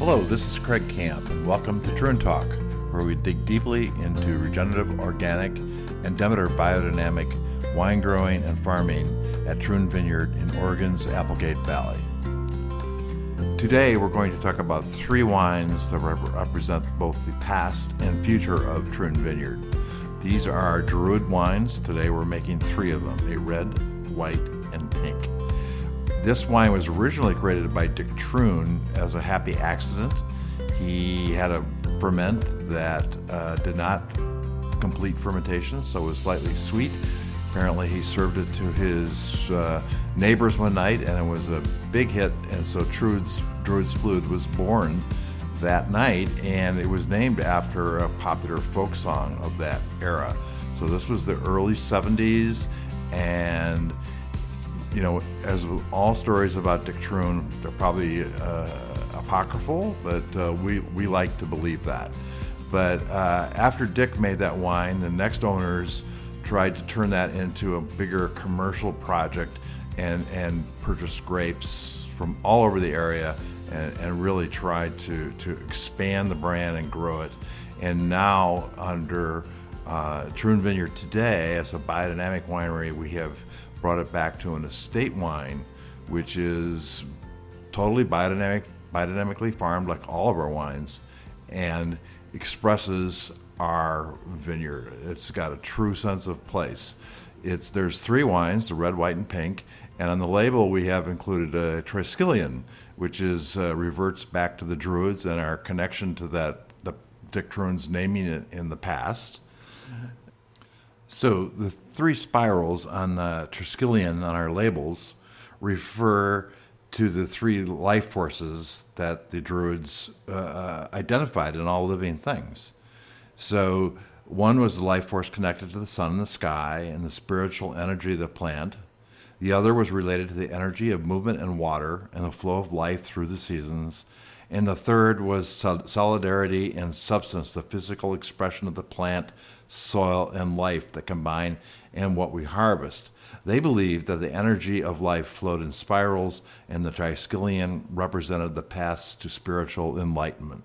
Hello, this is Craig Camp, and welcome to Troon Talk, where we dig deeply into regenerative, organic, and Demeter biodynamic wine growing and farming at Troon Vineyard in Oregon's Applegate Valley. Today, we're going to talk about three wines that represent both the past and future of Troon Vineyard. These are our Druid wines. Today, we're making three of them, a red, white, and pink. This wine was originally created by Dick Troon as a happy accident. He had a ferment that did not complete fermentation, so it was slightly sweet. Apparently he served it to his neighbors one night, and it was a big hit, and so Druid's Fluid was born that night, and it was named after a popular folk song of that era. So this was the early 70s, and you know, as with all stories about Dick Troon, they're probably apocryphal, but we like to believe that. But after Dick made that wine, the next owners tried to turn that into a bigger commercial project and purchased grapes from all over the area and really tried to expand the brand and grow it. And now under Troon Vineyard today, as a biodynamic winery, we have brought it back to an estate wine, which is totally biodynamically farmed like all of our wines, and expresses our vineyard. It's got a true sense of place. There's three wines, the red, white, and pink, and on the label we have included a Triskelion, which reverts back to the Druids and our connection to the Dick Troon's naming it in the past. So the three spirals on the Triskelion on our labels refer to the three life forces that the Druids identified in all living things. So one was the life force connected to the sun and the sky and the spiritual energy of the plant. The other was related to the energy of movement and water and the flow of life through the seasons. And the third was solidarity and substance, the physical expression of the plant, soil, and life that combine in what we harvest. They believed that the energy of life flowed in spirals, and the Triskelion represented the path to spiritual enlightenment.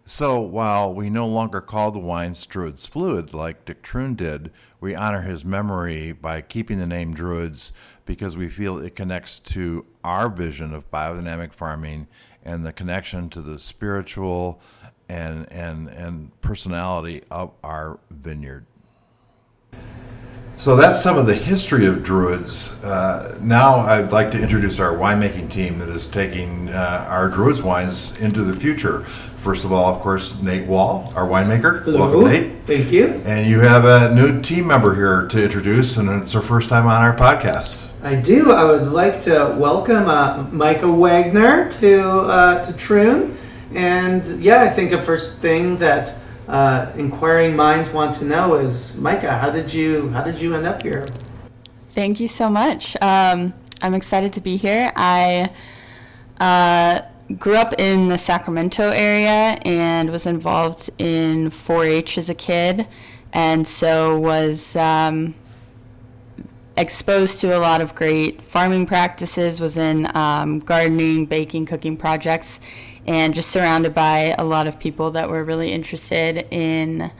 So while we no longer call the wines Druid's Fluid like Dick Troon did, we honor his memory by keeping the name Druids because we feel it connects to our vision of biodynamic farming and the connection to the spiritual and personality of our vineyard. So that's some of the history of Druids. Now I'd like to introduce our winemaking team that is taking our Druids wines into the future. First of all, of course, Nate Wall, our winemaker. Hello. Welcome, Nate. Thank you. And you have a new team member here to introduce, and it's her first time on our podcast. I do. I would like to welcome Micah Wagner to Troon. And yeah, I think the first thing that inquiring minds want to know is, Micah, how did you end up here? Thank you so much. I'm excited to be here. I grew up in the Sacramento area and was involved in 4-H as a kid, and so was exposed to a lot of great farming practices, was in gardening, baking, cooking projects, and just surrounded by a lot of people that were really interested in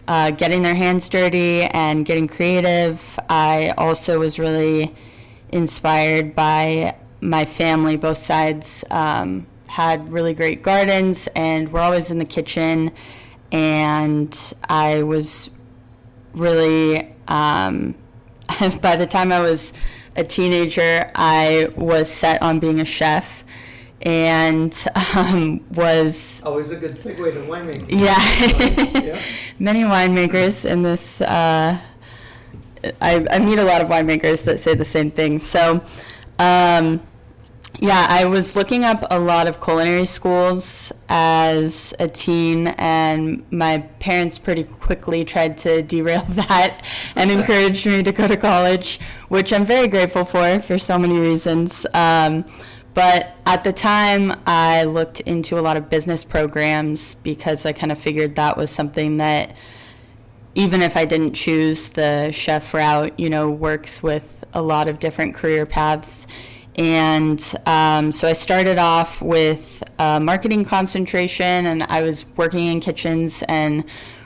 getting their hands dirty and getting creative. I also was really inspired by my family. Both sides had really great gardens and were always in the kitchen, and I was really by the time I was a teenager, I was set on being a chef, and was Always a good segue to winemaking. Yeah. Many winemakers in this. I meet a lot of winemakers that say the same thing. So, I was looking up a lot of culinary schools as a teen, and my parents pretty quickly tried to derail that and encouraged me to go to college, which I'm very grateful for so many reasons. But at the time, I looked into a lot of business programs because I kind of figured that was something that, even if I didn't choose the chef route, works with a lot of different career paths. And so I started off with marketing concentration, and I was working in kitchens and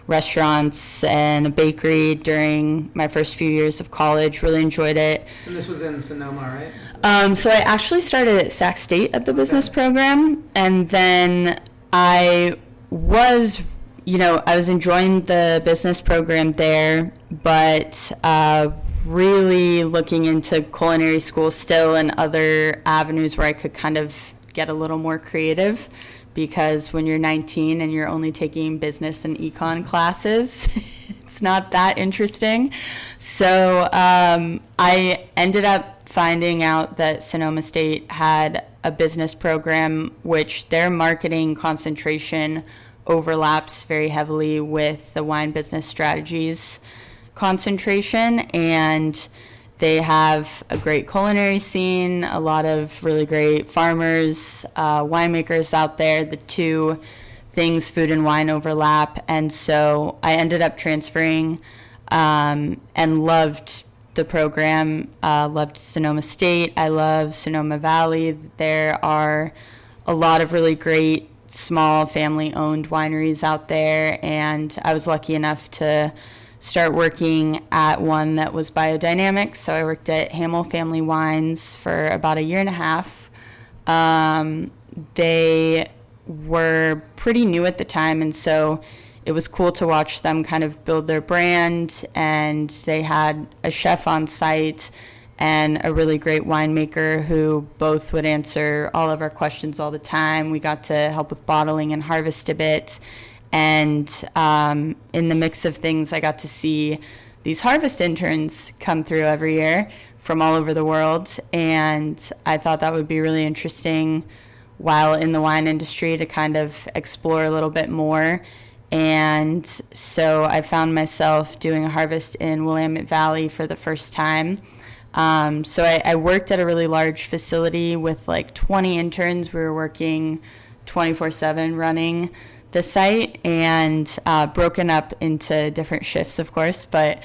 restaurants and a bakery during my first few years of college. Really enjoyed it. And this was in Sonoma, right? So I actually started at Sac State at the business program, and then I was enjoying the business program there, but really looking into culinary school still and other avenues where I could kind of get a little more creative, because when you're 19 and you're only taking business and econ classes, it's not that interesting. So I ended up finding out that Sonoma State had a business program, which their marketing concentration overlaps very heavily with the wine business strategies concentration, and they have a great culinary scene, a lot of really great farmers, winemakers out there. The two things, food and wine, overlap, and so I ended up transferring and loved the program, loved Sonoma State. I love Sonoma Valley. There are a lot of really great small family-owned wineries out there, and I was lucky enough to start working at one that was biodynamic. So I worked at Hamill Family Wines for about a year and a half. They were pretty new at the time, and so it was cool to watch them kind of build their brand, and they had a chef on site and a really great winemaker who both would answer all of our questions all the time. We got to help with bottling and harvest a bit. And in the mix of things, I got to see these harvest interns come through every year from all over the world. And I thought that would be really interesting while in the wine industry to kind of explore a little bit more. And so I found myself doing a harvest in Willamette Valley for the first time. So I worked at a really large facility with like 20 interns. We were working 24/7 running the site, and broken up into different shifts, of course, but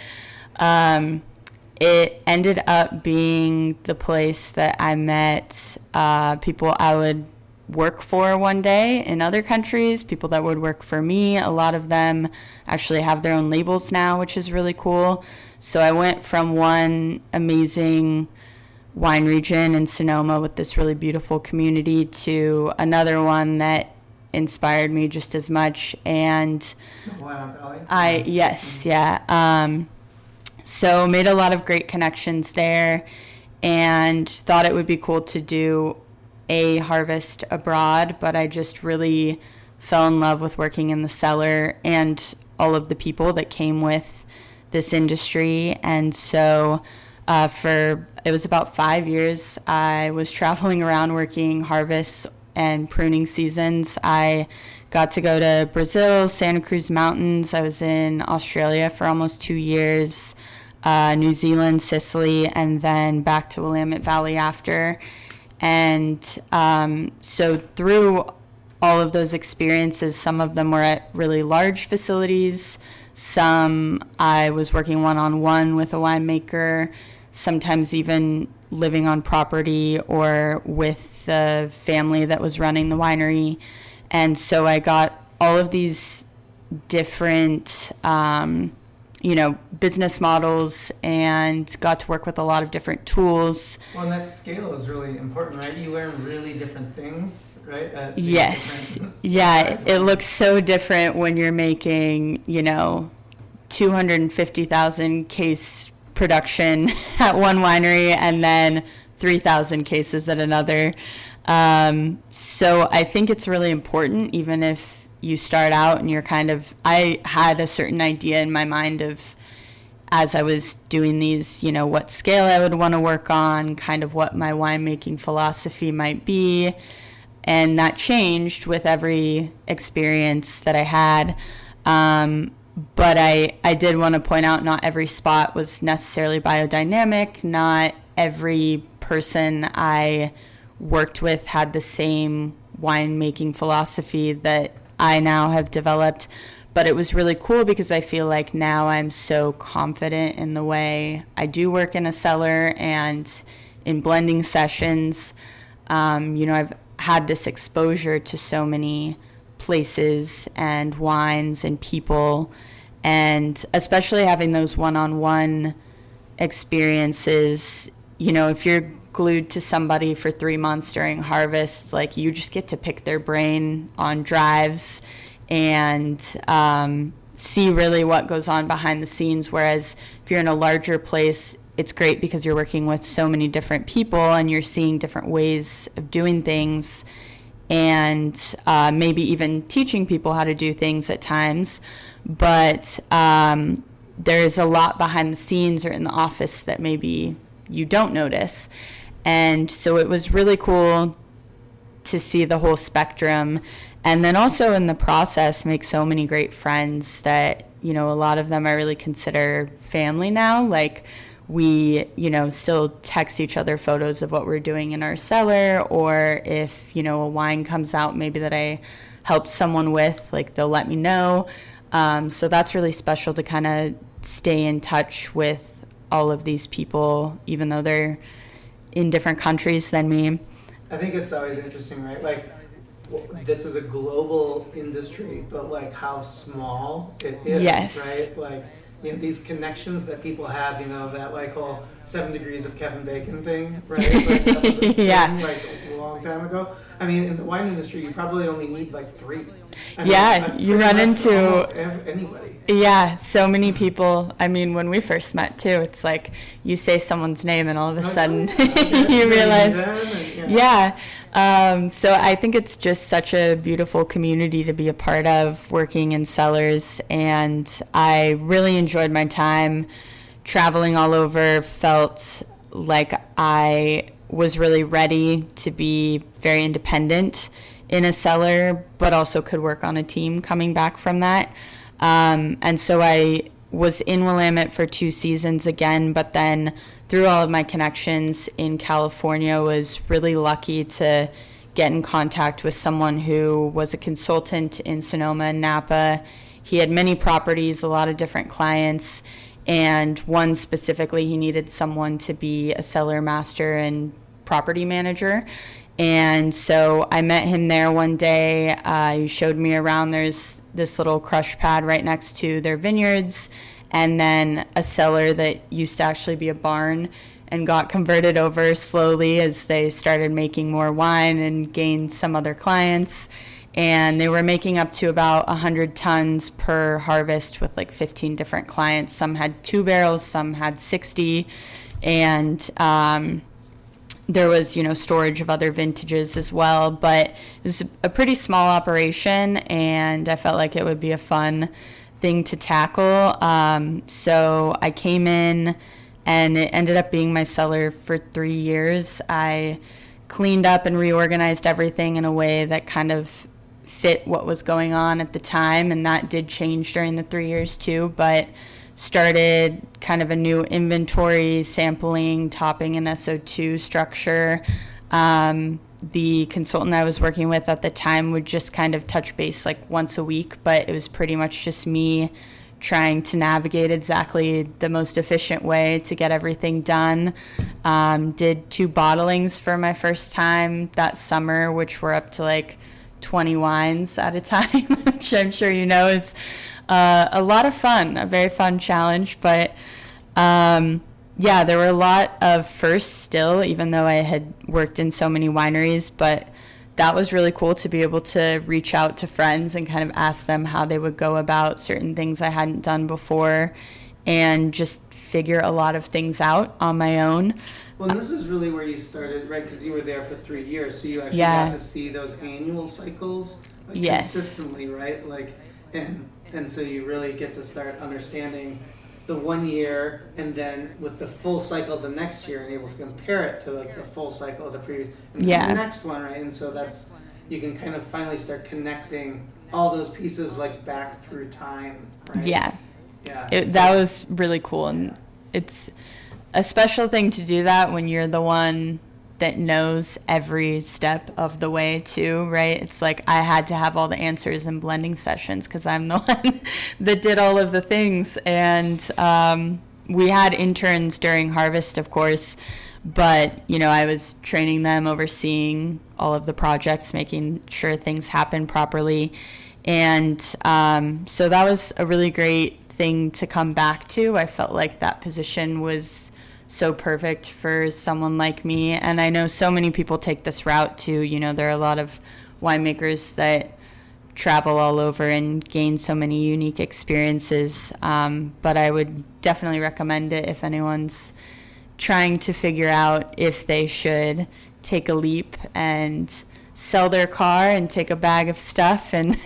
it ended up being the place that I met people I would work for one day in other countries, people that would work for me. A lot of them actually have their own labels now, which is really cool. So I went from one amazing wine region in Sonoma with this really beautiful community to another one that inspired me just as much. And so made a lot of great connections there, and thought it would be cool to do a harvest abroad, but I just really fell in love with working in the cellar and all of the people that came with this industry. And so it was about 5 years, I was traveling around working harvests and pruning seasons. I got to go to Brazil, Santa Cruz Mountains. I was in Australia for almost 2 years, New Zealand, Sicily, and then back to Willamette Valley after. And so through all of those experiences, some of them were at really large facilities. Some I was working one-on-one with a winemaker, sometimes even living on property or with the family that was running the winery. And so I got all of these different business models, and got to work with a lot of different tools. Well, and that scale is really important, right? You learn really different things, right? Yes. Yeah, it looks so different when you're making, 250,000 case production at one winery and then 3,000 cases at another. So I think it's really important, even if you start out and I had a certain idea in my mind of, as I was doing these, what scale I would want to work on, kind of what my winemaking philosophy might be. And that changed with every experience that I had. But I did want to point out, not every spot was necessarily biodynamic. Not every person I worked with had the same winemaking philosophy that I now have developed. But it was really cool because I feel like now I'm so confident in the way I do work in a cellar, and in blending sessions. I've had this exposure to so many places and wines and people, and especially having those one-on-one experiences. If you're glued to somebody for 3 months during harvest, like, you just get to pick their brain on drives and see really what goes on behind the scenes. Whereas if you're in a larger place, it's great because you're working with so many different people and you're seeing different ways of doing things, and maybe even teaching people how to do things at times. But there's a lot behind the scenes or in the office that maybe you don't notice. And so it was really cool to see the whole spectrum, and then also in the process make so many great friends that, a lot of them I really consider family now. Like, we, still text each other photos of what we're doing in our cellar, or if, a wine comes out maybe that I helped someone with, like, they'll let me know. So that's really special to kind of stay in touch with all of these people, even though they're in different countries than me. I think it's always interesting, right? Like, this is a global industry, but like how small it is, Yes. right? Like, these connections that people have, that like whole 7 degrees of Kevin Bacon thing, right? Like, that was a Yeah. thing, like a long time ago. I mean, in the wine industry, you probably only need like 3. You run into almost anybody. Yeah, so many people. I mean, when we first met too, it's like you say someone's name and all of a sudden you realize, so I think it's just such a beautiful community to be a part of, working in cellars, and I really enjoyed my time traveling all over. Felt like I was really ready to be very independent in a cellar, but also could work on a team coming back from that. And so I was in Willamette for 2 seasons again, but then through all of my connections in California, was really lucky to get in contact with someone who was a consultant in Sonoma and Napa. He had many properties, a lot of different clients, and one specifically, he needed someone to be a cellar master and property manager. And so I met him there one day. He showed me around. There's this little crush pad right next to their vineyards, and then a cellar that used to actually be a barn and got converted over slowly as they started making more wine and gained some other clients. And they were making up to about 100 tons per harvest with like 15 different clients. Some had 2 barrels, some had 60. And there was, storage of other vintages as well. But it was a pretty small operation, and I felt like it would be a fun thing to tackle. So I came in, and it ended up being my cellar for 3 years. I cleaned up and reorganized everything in a way that kind of fit what was going on at the time, and that did change during the 3 years too, but started kind of a new inventory, sampling, topping, and SO2 structure. The consultant I was working with at the time would just kind of touch base like once a week, but it was pretty much just me trying to navigate exactly the most efficient way to get everything done. Did 2 bottlings for my first time that summer, which were up to like 20 wines at a time, which I'm sure is a lot of fun, a very fun challenge. But there were a lot of firsts still, even though I had worked in so many wineries. But that was really cool to be able to reach out to friends and kind of ask them how they would go about certain things I hadn't done before, and just figure a lot of things out on my own. Well, and this is really where you started, right? Because you were there for 3 years, so you actually got to see those annual cycles consistently, right? Like, and so you really get to start understanding the 1 year, and then with the full cycle of the next year, and able to compare it to like the full cycle of the previous, and the next one, right? And so that's, you can kind of finally start connecting all those pieces like back through time, right? Yeah. That was really cool, and it's a special thing to do that when you're the one that knows every step of the way too, right? It's like I had to have all the answers in blending sessions because I'm the one that did all of the things. And we had interns during harvest, of course, But, you know, I was training them, overseeing all of the projects, making sure things happen properly. And so that was a really great thing to come back to. I felt like that position was so perfect for someone like me. And I know so many people take this route too. You know, there are a lot of winemakers that travel all over and gain so many unique experiences. But I would definitely recommend it if anyone's trying to figure out if they should take a leap and sell their car and take a bag of stuff and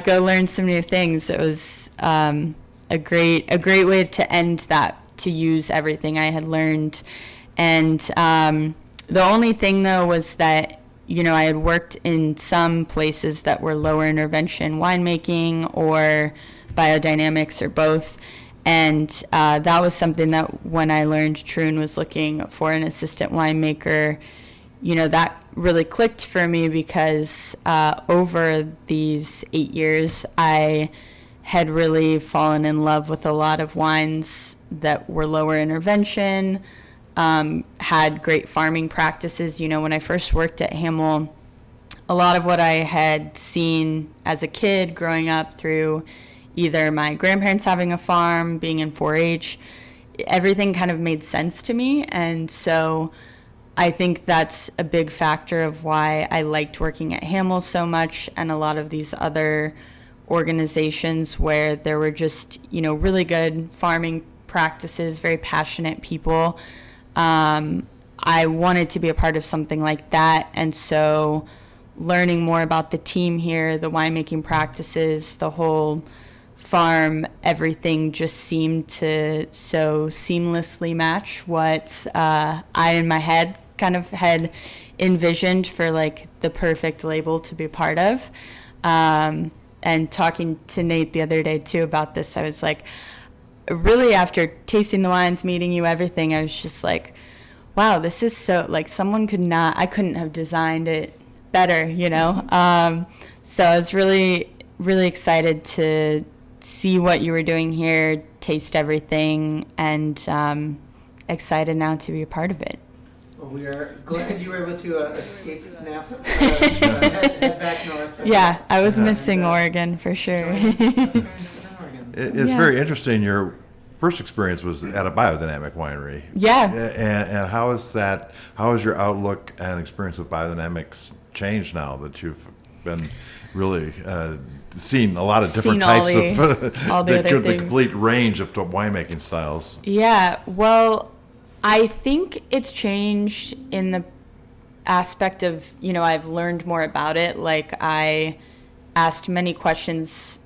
go learn some new things. It was a great way to end that, to use everything I had learned. And the only thing though was that, you know, I had worked in some places that were lower intervention winemaking or biodynamics or both. And that was something that when I learned Troon was looking for an assistant winemaker, you know, that really clicked for me because over these 8 years, I had really fallen in love with a lot of wines that were lower intervention, had great farming practices. You know, when I first worked at Hamel, a lot of what I had seen as a kid growing up through either my grandparents having a farm, being in 4-H, everything kind of made sense to me. And so I think that's a big factor of why I liked working at Hamel so much and a lot of these other organizations where there were just, you know, really good farming practices, very passionate people. I wanted to be a part of something like that. And so learning more about the team here, the winemaking practices, the whole farm, everything just seemed to so seamlessly match what I in my head kind of had envisioned for like the perfect label to be part of. And talking to Nate the other day too about this, I was like, really after tasting the wines, meeting you, everything, I was just like, wow, this is so, like I couldn't have designed it better, you know? So I was really, really excited to see what you were doing here, taste everything, and excited now to be a part of it. Well, we are glad you were able to escape Napa, head back north. Yeah, I was missing Oregon for sure. It's very interesting. Your first experience was at a biodynamic winery. Yeah. And how is that? How has your outlook and experience with biodynamics changed now that you've been really seen a lot of different types of all the other things. Complete range of winemaking styles? Yeah. Well, I think it's changed in the aspect of, you know, I've learned more about it. Like I asked many questions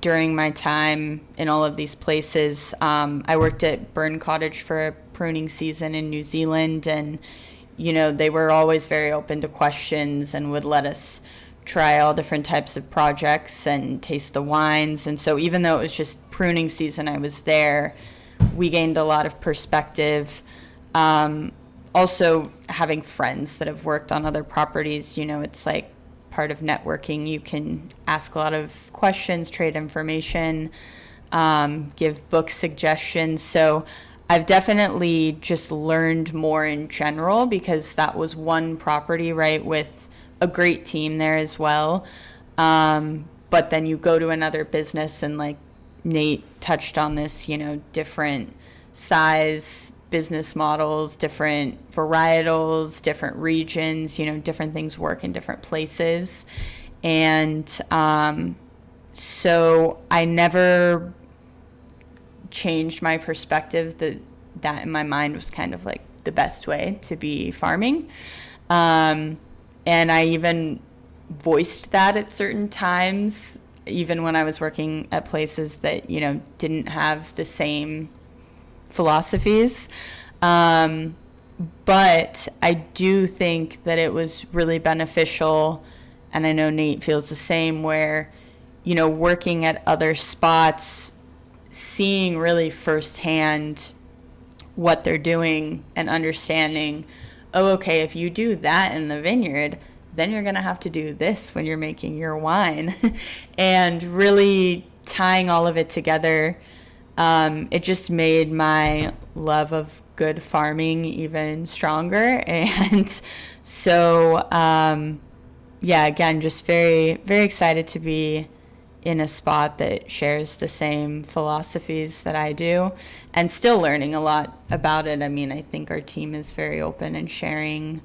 during my time in all of these places. I worked at Burn Cottage for a pruning season in New Zealand, and, you know, they were always very open to questions and would let us try all different types of projects and taste the wines. And so even though it was just pruning season, I was there, we gained a lot of perspective. Also having friends that have worked on other properties, you know, it's like part of networking. You can ask a lot of questions, trade information, give book suggestions. So I've definitely just learned more in general because that was one property, right, with a great team there as well. But then you go to another business and like Nate touched on this, you know, different size business models, different varietals, different regions, you know, different things work in different places. And so I never changed my perspective that in my mind was kind of like the best way to be farming. And I even voiced that at certain times, even when I was working at places that, you know, didn't have the same philosophies. But I do think that it was really beneficial, and I know Nate feels the same, where, you know, working at other spots, seeing really firsthand what they're doing and understanding, oh, okay, if you do that in the vineyard, then you're going to have to do this when you're making your wine. And really tying all of it together, it just made my love of good farming even stronger. And so, again, just very, very excited to be in a spot that shares the same philosophies that I do, and still learning a lot about it. I mean, I think our team is very open and sharing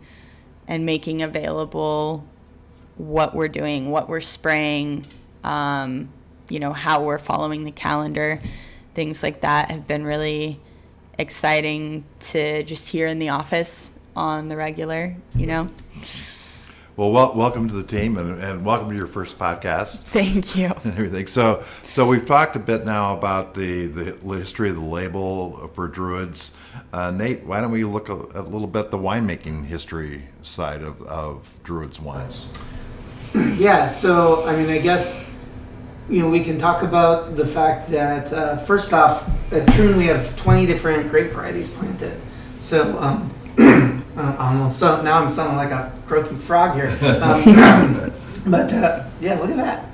and making available what we're doing, what we're spraying, how we're following the calendar. Things like that have been really exciting to just hear in the office on the regular. Well, welcome to the team, and welcome to your first podcast. Thank you. And everything. So we've talked a bit now about the history of the label for Druids. Nate, why don't we look a little bit at the winemaking history side of Druids wines? Yeah, so I mean, I guess we can talk about the fact that first off, at Troon we have 20 different grape varieties planted. So now I'm sounding like a croaky frog here. But look at that.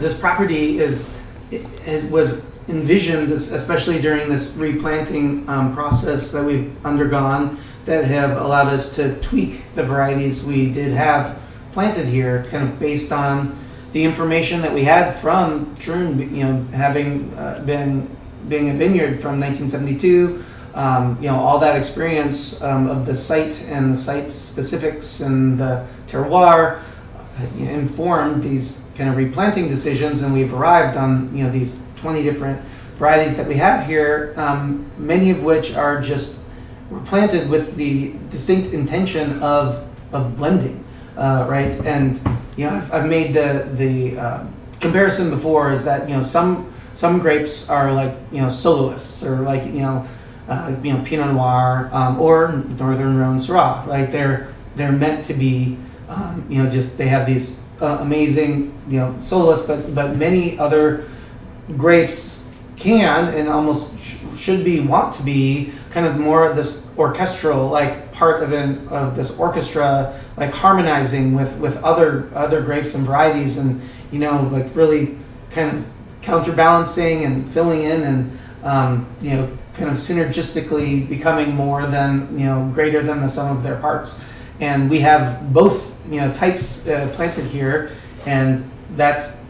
This property was envisioned, especially during this replanting process that we've undergone, that have allowed us to tweak the varieties we did have planted here, kind of based on the information that we had from Troon, having being a vineyard from 1972, all that experience of the site and the site specifics and the terroir informed these kind of replanting decisions, and we've arrived on these 20 different varieties that we have here, many of which were planted with the distinct intention of blending, right? And I've made the comparison before, is that some grapes are like soloists, or like Pinot Noir or Northern Rhone Syrah. Like they're meant to be they have these amazing soloists, but many other grapes can and almost should want to be kind of more of this orchestral, like part of this orchestra, like harmonizing with other grapes and varieties, and like really kind of counterbalancing and filling in, and kind of synergistically becoming more than greater than the sum of their parts. And we have both types planted here, and that's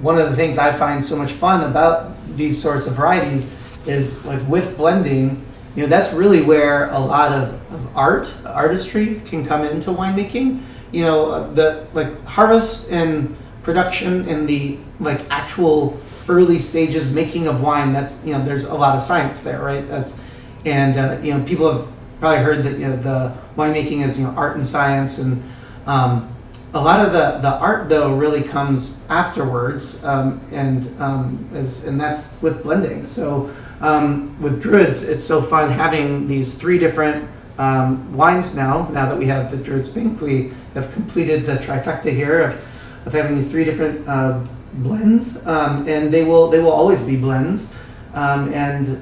one of the things I find so much fun about these sorts of varieties, is like with blending, that's really where a lot of artistry can come into winemaking. The like harvest and production and the like actual early stages making of wine, that's there's a lot of science there, right? People have probably heard that the winemaking is art and science, and a lot of the art though really comes afterwards, and that's with blending. So with Druids, it's so fun having these 3 different wines now that we have the Druids Pink. We have completed the trifecta here of having these 3 different blends, and they will always be blends, and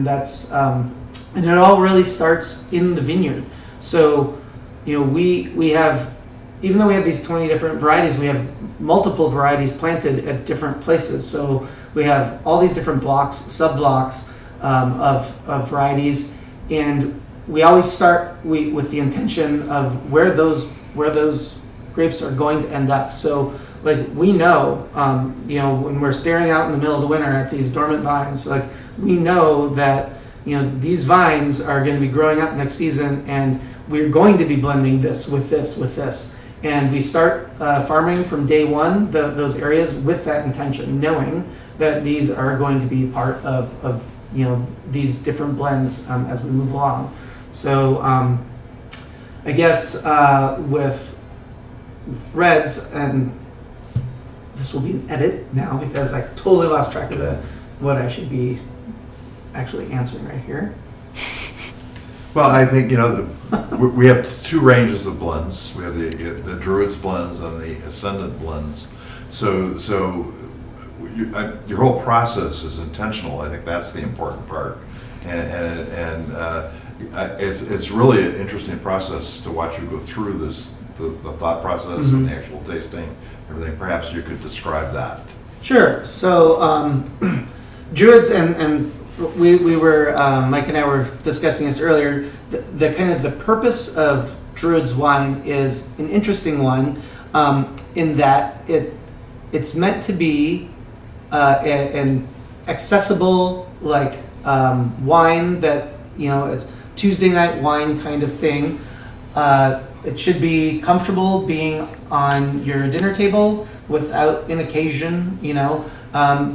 that's and it all really starts in the vineyard. So we have, even though we have these 20 different varieties, we have multiple varieties planted at different places. So we have all these different blocks, sub-blocks of varieties, and we always start with the intention of where those grapes are going to end up. So like we know, when we're staring out in the middle of the winter at these dormant vines, like we know that these vines are going to be growing up next season, and we're going to be blending this with this with this. And we start farming from day one those areas with that intention, knowing that these are going to be part of these different blends as we move along. So I guess with reds, and this will be an edit now because I totally lost track of what I should be actually answering right here. Well, I think we have 2 ranges of blends. We have the Druids blends and the Ascendant blends. So your whole process is intentional. I think that's the important part, and it's really an interesting process to watch you go through this, the thought process, mm-hmm. and the actual tasting, everything. Perhaps you could describe that. Sure. So Druids and we were Mike and I were discussing this earlier. The kind of the purpose of Druid's wine is an interesting one, in that it's meant to be an accessible wine that it's Tuesday night wine kind of thing. It should be comfortable being on your dinner table without an occasion,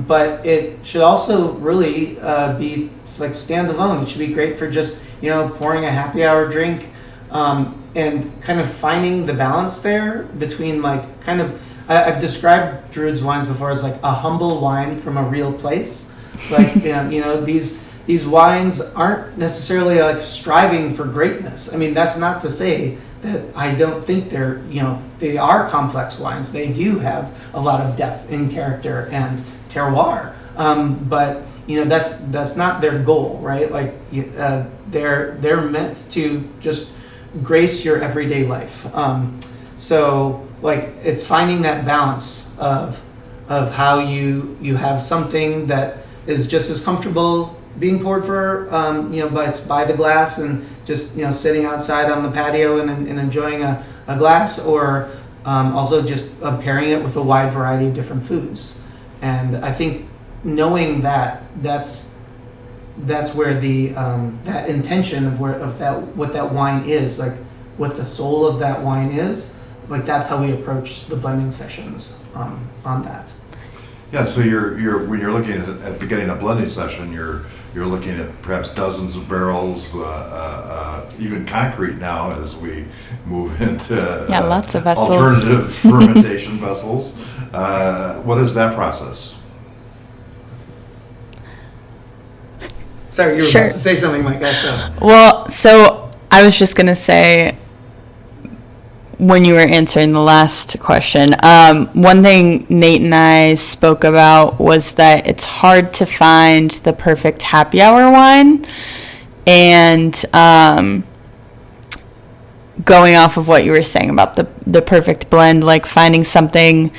but it should also really be like standalone. It should be great for just pouring a happy hour drink, and kind of finding the balance there between I've described Druid's wines before as like a humble wine from a real place. Like these wines aren't necessarily like striving for greatness. I mean, that's not to say that I don't think they are complex wines. They do have a lot of depth in character and terroir, but that's not their goal, right? Like they're meant to just grace your everyday life. So like it's finding that balance of how you have something that is just as comfortable being poured for, but it's by the glass and just sitting outside on the patio and enjoying a glass, or also just pairing it with a wide variety of different foods. And I think knowing that's where the that intention of what that wine is, like what the soul of that wine is, like that's how we approach the blending sessions on that. Yeah, so you're when you're looking at beginning a blending session, you're looking at perhaps dozens of barrels, even concrete now as we move into lots of vessels, alternative fermentation vessels. What is that process? Sorry, you were Sure. about to say something, Micah. So. Well, so I was just going to say, when you were answering the last question, one thing Nate and I spoke about was that it's hard to find the perfect happy hour wine. And going off of what you were saying about the perfect blend, like finding something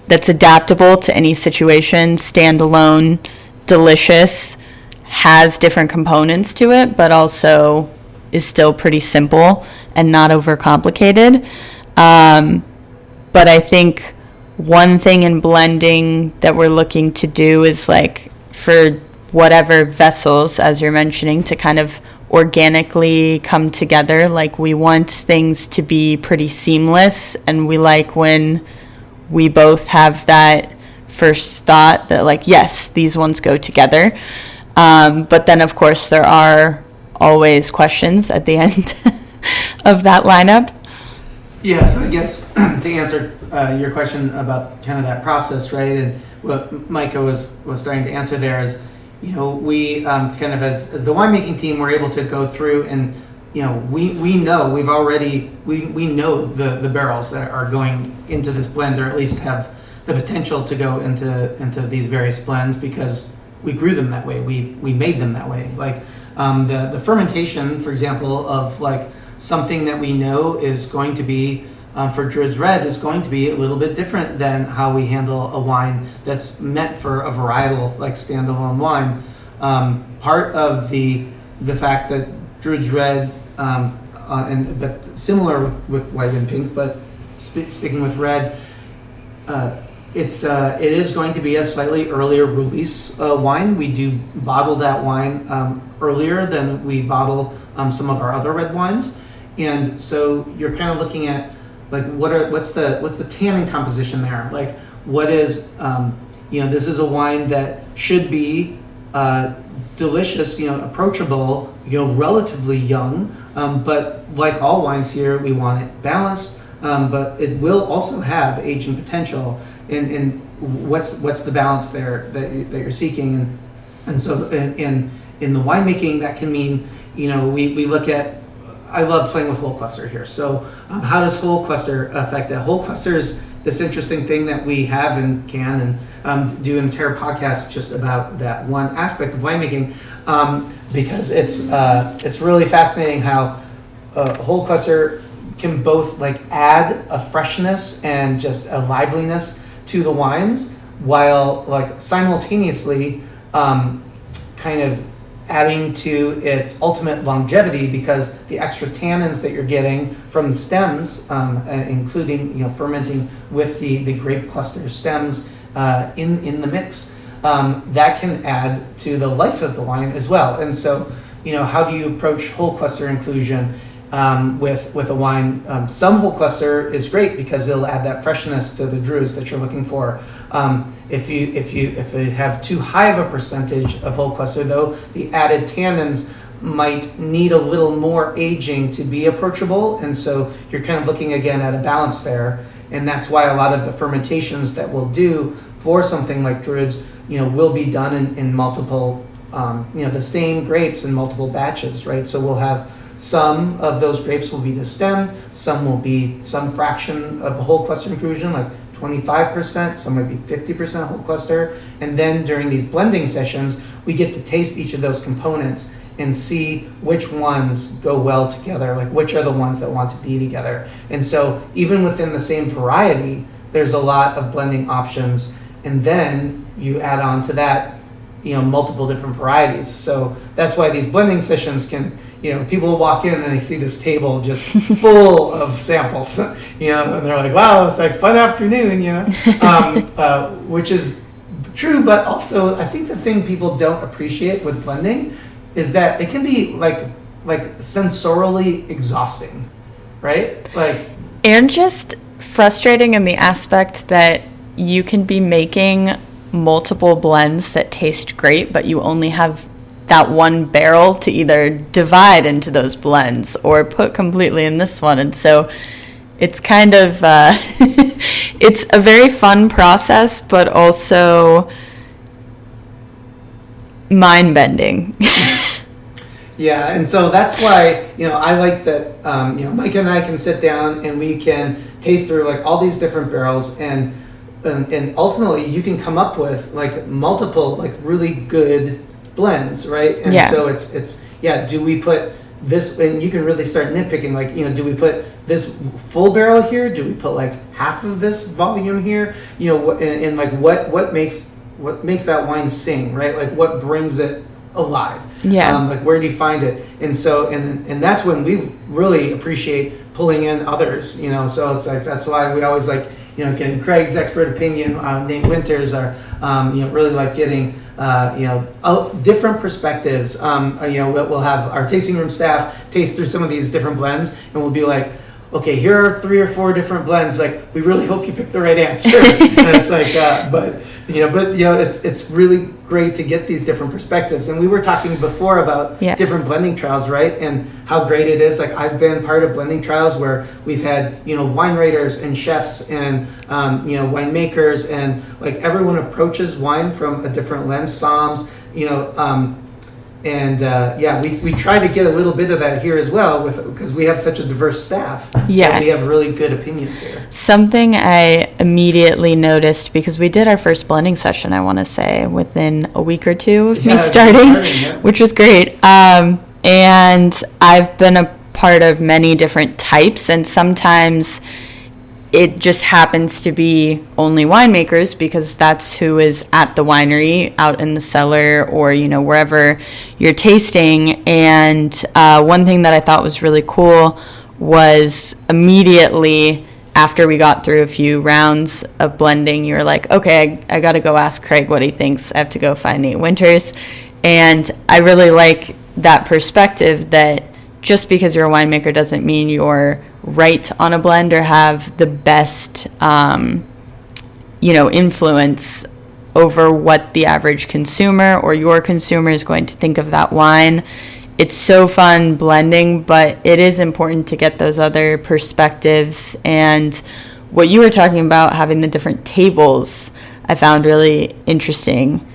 that's adaptable to any situation, standalone, delicious, has different components to it, but also is still pretty simple and not overcomplicated. But I think one thing in blending that we're looking to do is like for whatever vessels, as you're mentioning, to kind of organically come together. Like we want things to be pretty seamless, and we like when we both have that first thought that like, yes, these ones go together. But then of course there are always questions at the end of that lineup. Yeah, so I guess to answer your question about kind of that process, right, and what Micah was starting to answer there is, we kind of as the winemaking team, we're able to go through and we know we know the barrels that are going into this blend, or at least have the potential to go into these various blends, because we grew them that way. We made them that way. Like the fermentation, for example, of like something that we know is going to be for Druid's Red is going to be a little bit different than how we handle a wine that's meant for a varietal, like standalone wine. Part of the fact that Druid's Red, but similar with white and pink, but sticking with red, it is going to be a slightly earlier release wine. We do bottle that wine earlier than we bottle some of our other red wines, and so you're kind of looking at like what's the tannin composition there? Like what is this is a wine that should be delicious, approachable, relatively young, but like all wines here, we want it balanced, but it will also have aging potential. In what's the balance there that you're seeking, and so in the winemaking that can mean we look at. I love playing with whole cluster here. So how does whole cluster affect that? Whole cluster is this interesting thing that we have and can do an entire podcast just about that one aspect of winemaking, because it's really fascinating how whole cluster can both like add a freshness and just a liveliness to the wines, while like simultaneously kind of adding to its ultimate longevity, because the extra tannins that you're getting from the stems, including fermenting with the grape cluster stems in the mix, that can add to the life of the wine as well. And so, how do you approach whole cluster inclusion with a wine? Some whole cluster is great because it'll add that freshness to the Druids that you're looking for. If you have too high of a percentage of whole cluster, though, the added tannins might need a little more aging to be approachable, and so you're kind of looking again at a balance there. And that's why a lot of the fermentations that we'll do for something like Druids, will be done in multiple, the same grapes in multiple batches, right? So we'll have some of those grapes will be destemmed, some will be some fraction of a whole cluster inclusion, like 25%, some might be 50% whole cluster. And then during these blending sessions, we get to taste each of those components and see which ones go well together, like which are the ones that want to be together. And so even within the same variety, there's a lot of blending options. And then you add on to that, multiple different varieties. So that's why these blending sessions can, people walk in and they see this table just full of samples, and they're like, wow, it's like fun afternoon, which is true. But also I think the thing people don't appreciate with blending is that it can be like sensorially exhausting, right? And just frustrating in the aspect that you can be making multiple blends that taste great, but you only have that one barrel to either divide into those blends or put completely in this one. And so it's kind of, it's a very fun process, but also mind-bending. Yeah, and so that's why, I like that, Mike and I can sit down and we can taste through like all these different barrels, and ultimately you can come up with like multiple like really good blends, right? And so it's do we put this, and you can really start nitpicking, like, do we put this full barrel here? Do we put like half of this volume here? And like what makes that wine sing, right? Like what brings it alive? Yeah. Like where do you find it? And so and that's when we really appreciate pulling in others, so it's like that's why we always like getting Craig's expert opinion. Nate Winters are really like getting different perspectives. We'll have our tasting room staff taste through some of these different blends, and we'll be like, okay, here are 3 or 4 different blends. Like, we really hope you pick the right answer. And it's like, it's really great to get these different perspectives. And we were talking before about different blending trials, right? And how great it is. Like, I've been part of blending trials where we've had, wine writers and chefs and, winemakers, and like everyone approaches wine from a different lens, somms, we try to get a little bit of that here as well, because we have such a diverse staff. We have really good opinions here. Something I immediately noticed, because we did our first blending session, I want to say, within a week or two of me starting, which was great. And I've been a part of many different types, and sometimes it just happens to be only winemakers because that's who is at the winery, out in the cellar, or wherever you're tasting. And one thing that I thought was really cool was immediately after we got through a few rounds of blending, you're like, okay, I got to go ask Craig what he thinks. I have to go find Nate Winters. And I really like that perspective that just because you're a winemaker doesn't mean you're right on a blend or have the best, influence over what the average consumer or your consumer is going to think of that wine. It's so fun blending, but it is important to get those other perspectives. And what you were talking about, having the different tables, I found really interesting.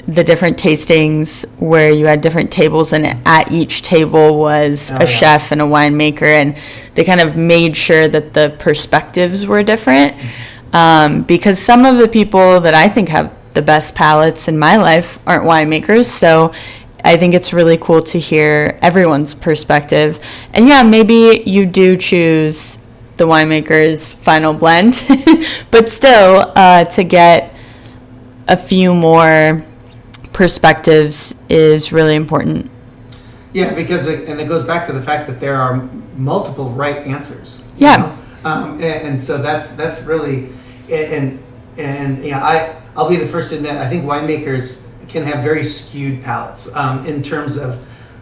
The different tastings where you had different tables, and at each table was a chef and a winemaker, and they kind of made sure that the perspectives were different, because some of the people that I think have the best palates in my life aren't winemakers. So I think it's really cool to hear everyone's perspective. And maybe you do choose the winemaker's final blend, but still to get a few more perspectives is really important. Yeah, because it goes back to the fact that there are multiple right answers. Yeah. And so that's really, and I'll be the first to admit, I think winemakers can have very skewed palates in terms of,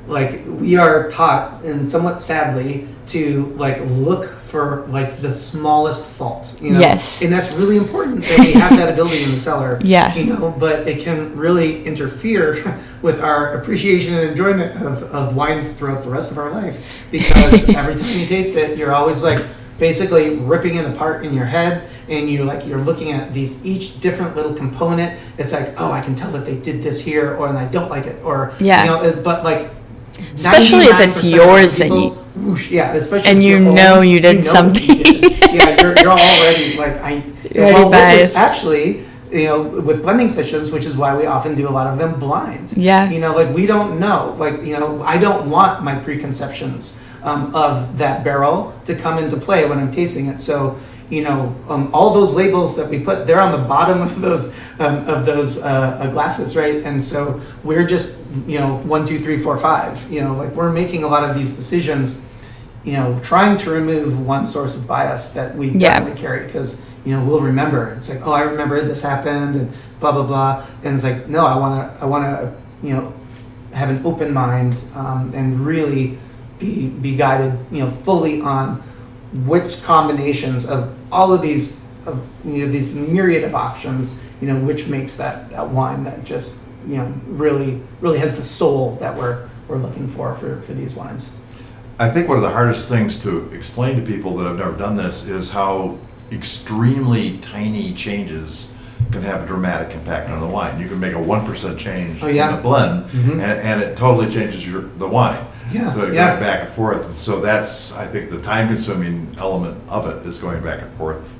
like, we are taught, and somewhat sadly, to like look for like the smallest fault, Yes. and that's really important that we have that ability in the cellar. Yeah. But it can really interfere with our appreciation and enjoyment of wines throughout the rest of our life, because every time you taste it, you're always like basically ripping it apart in your head, and you're looking at these each different little component. It's like, oh, I can tell that they did this here, or and I don't like it, or but like, especially if it's yours people, and especially and if you you're know own, you did something. You're already like You're already which biased. is actually, with blending sessions, which is why we often do a lot of them blind. Yeah. Like we don't know, I don't want my preconceptions of that barrel to come into play when I'm tasting it. So, all those labels that we put, they're on the bottom of those glasses, right? And so we're just, 1, 2, 3, 4, 5. Like we're making a lot of these decisions, trying to remove one source of bias that we definitely carry, because we'll remember. It's like, oh, I remember this happened, and blah blah blah. And it's like, no, I wanna have an open mind and really be guided, fully on which combinations of all of these, these myriad of options, which makes that wine that just, really has the soul that we're looking for these wines. I think one of the hardest things to explain to people that have never done this is how extremely tiny changes can have a dramatic impact on the wine. You can make a 1% change in a blend, and it totally changes the wine. Yeah. So you're going back and forth. And so that's, I think, the time-consuming element of it is going back and forth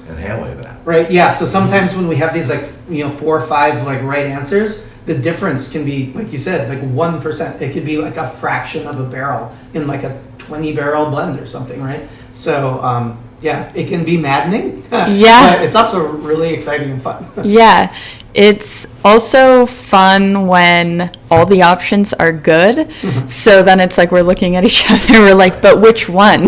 and handling that. Right. Yeah. So sometimes when we have these 4 or 5 right answers, the difference can be, like you said, like 1%. It could be like a fraction of a barrel in like a 20-barrel blend or something, right? So it can be maddening. Yeah. But it's also really exciting and fun. Yeah. It's also fun when all the options are good. So then it's like we're looking at each other. We're like, but which one?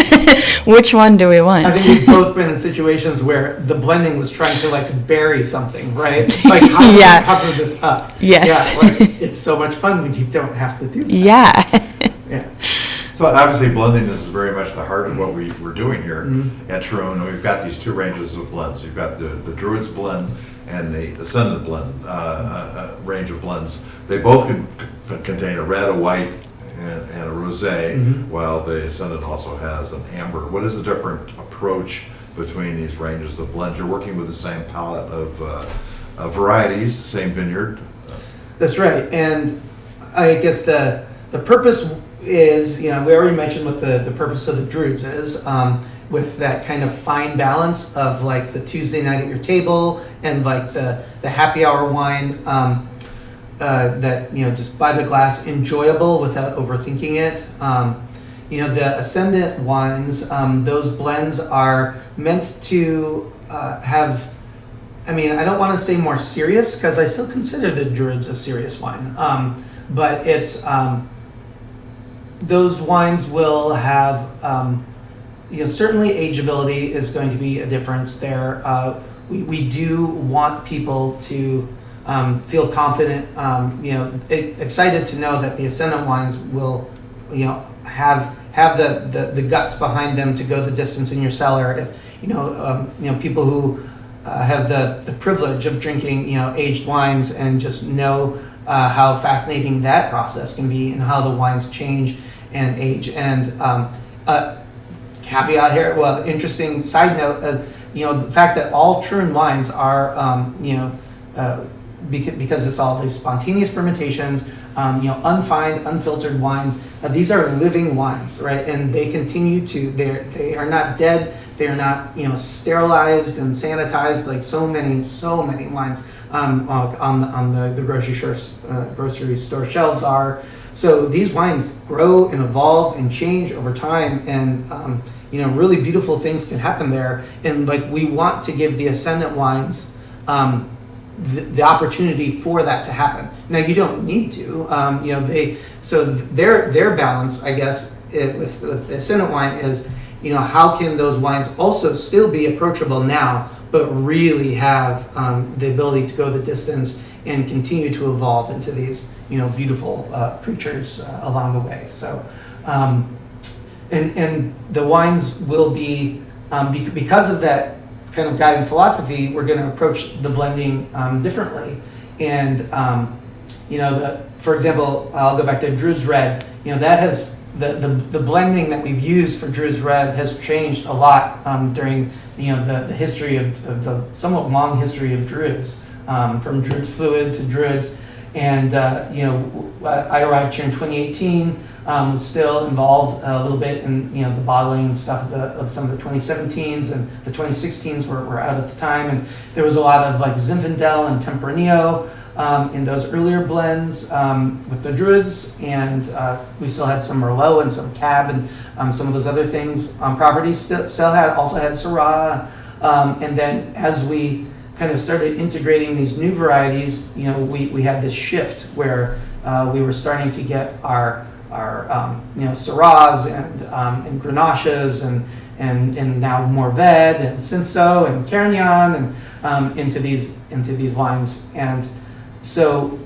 Which one do we want? I think we've both been in situations where the blending was trying to bury something, right? Like, how do we cover this up? Yes. Yeah, it's so much fun when you don't have to do that. Yeah. So obviously blending is very much the heart of what we're doing here at Troon. We've got these 2 ranges of blends. You've got the Druid's blend and the Ascendant blend range of blends. They both can contain a red, a white, and a rosé, while the Ascendant also has an amber. What is the different approach between these ranges of blends? You're working with the same palette of varieties, the same vineyard. That's right. And I guess the purpose is, we already mentioned what the purpose of the Druids is, with that kind of fine balance of the Tuesday night at your table and the happy hour wine that, just by the glass, enjoyable without overthinking it. The Ascendant wines, those blends are meant to have, I don't want to say more serious, because I still consider the Druids a serious wine, but it's, those wines will have, certainly ageability is going to be a difference there. We do want people to feel confident, excited to know that the Ascendant wines will, have the guts behind them to go the distance in your cellar. If people who have the privilege of drinking, aged wines and just know how fascinating that process can be and how the wines change and age. And caveat here, interesting side note, the fact that all Troon wines are, because it's all these spontaneous fermentations, unfined, unfiltered wines. These are living wines, right? And they continue to, they are not dead. They are not, sterilized and sanitized like so many wines on the grocery store shelves are. So these wines grow and evolve and change over time, and really beautiful things can happen there. And we want to give the Ascendant wines the opportunity for that to happen. Now you don't need to. Their balance, I guess, with the Ascendant wine is, how can those wines also still be approachable now, but really have the ability to go the distance and continue to evolve into these, beautiful creatures along the way. So, and the wines will be, because of that kind of guiding philosophy, we're going to approach the blending differently. And, for example, I'll go back to Druid's Red. That has the blending that we've used for Druid's Red has changed a lot during the history of the somewhat long history of Druids, from Druid's Fluid to Druids. And I arrived here in 2018. Was still involved a little bit in the bottling and stuff of some of the 2017s, and the 2016s were out at the time, and there was a lot of like Zinfandel and Tempranillo in those earlier blends with the Druids, and we still had some Merlot and some Cab and some of those other things on properties. Also had Syrah, and then as we kind of started integrating these new varieties, we had this shift where we were starting to get our Syrahs and Grenaches and now Mourvèdre and Cinsault and Carignan and into these wines. And so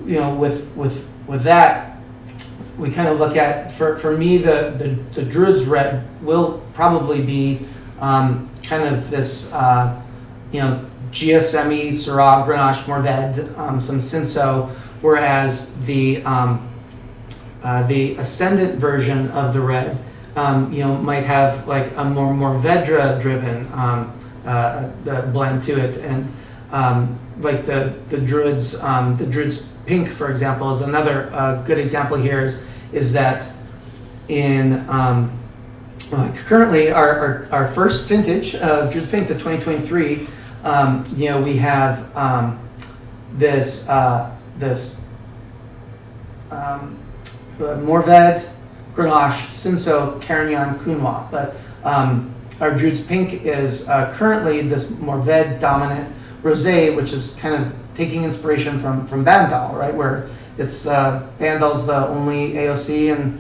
with that, we kind of look at, for me, the Druid's Red will probably be kind of this GSME, Syrah, Grenache, Mourvèdre, some Cinsault, whereas the Ascendant version of the red, might have like a more Mourvèdre driven blend to it, and like the Druid's Pink, for example, is another good example here. Is that in currently our first vintage of Druid's Pink, the 2023, we have this Mourvèdre, Grenache, Cinsault, Carignan, Counois. But our Druid's Pink is currently this Mourvèdre dominant rosé, which is kind of taking inspiration from Bandal, right? Where it's Bandal's the only AOC in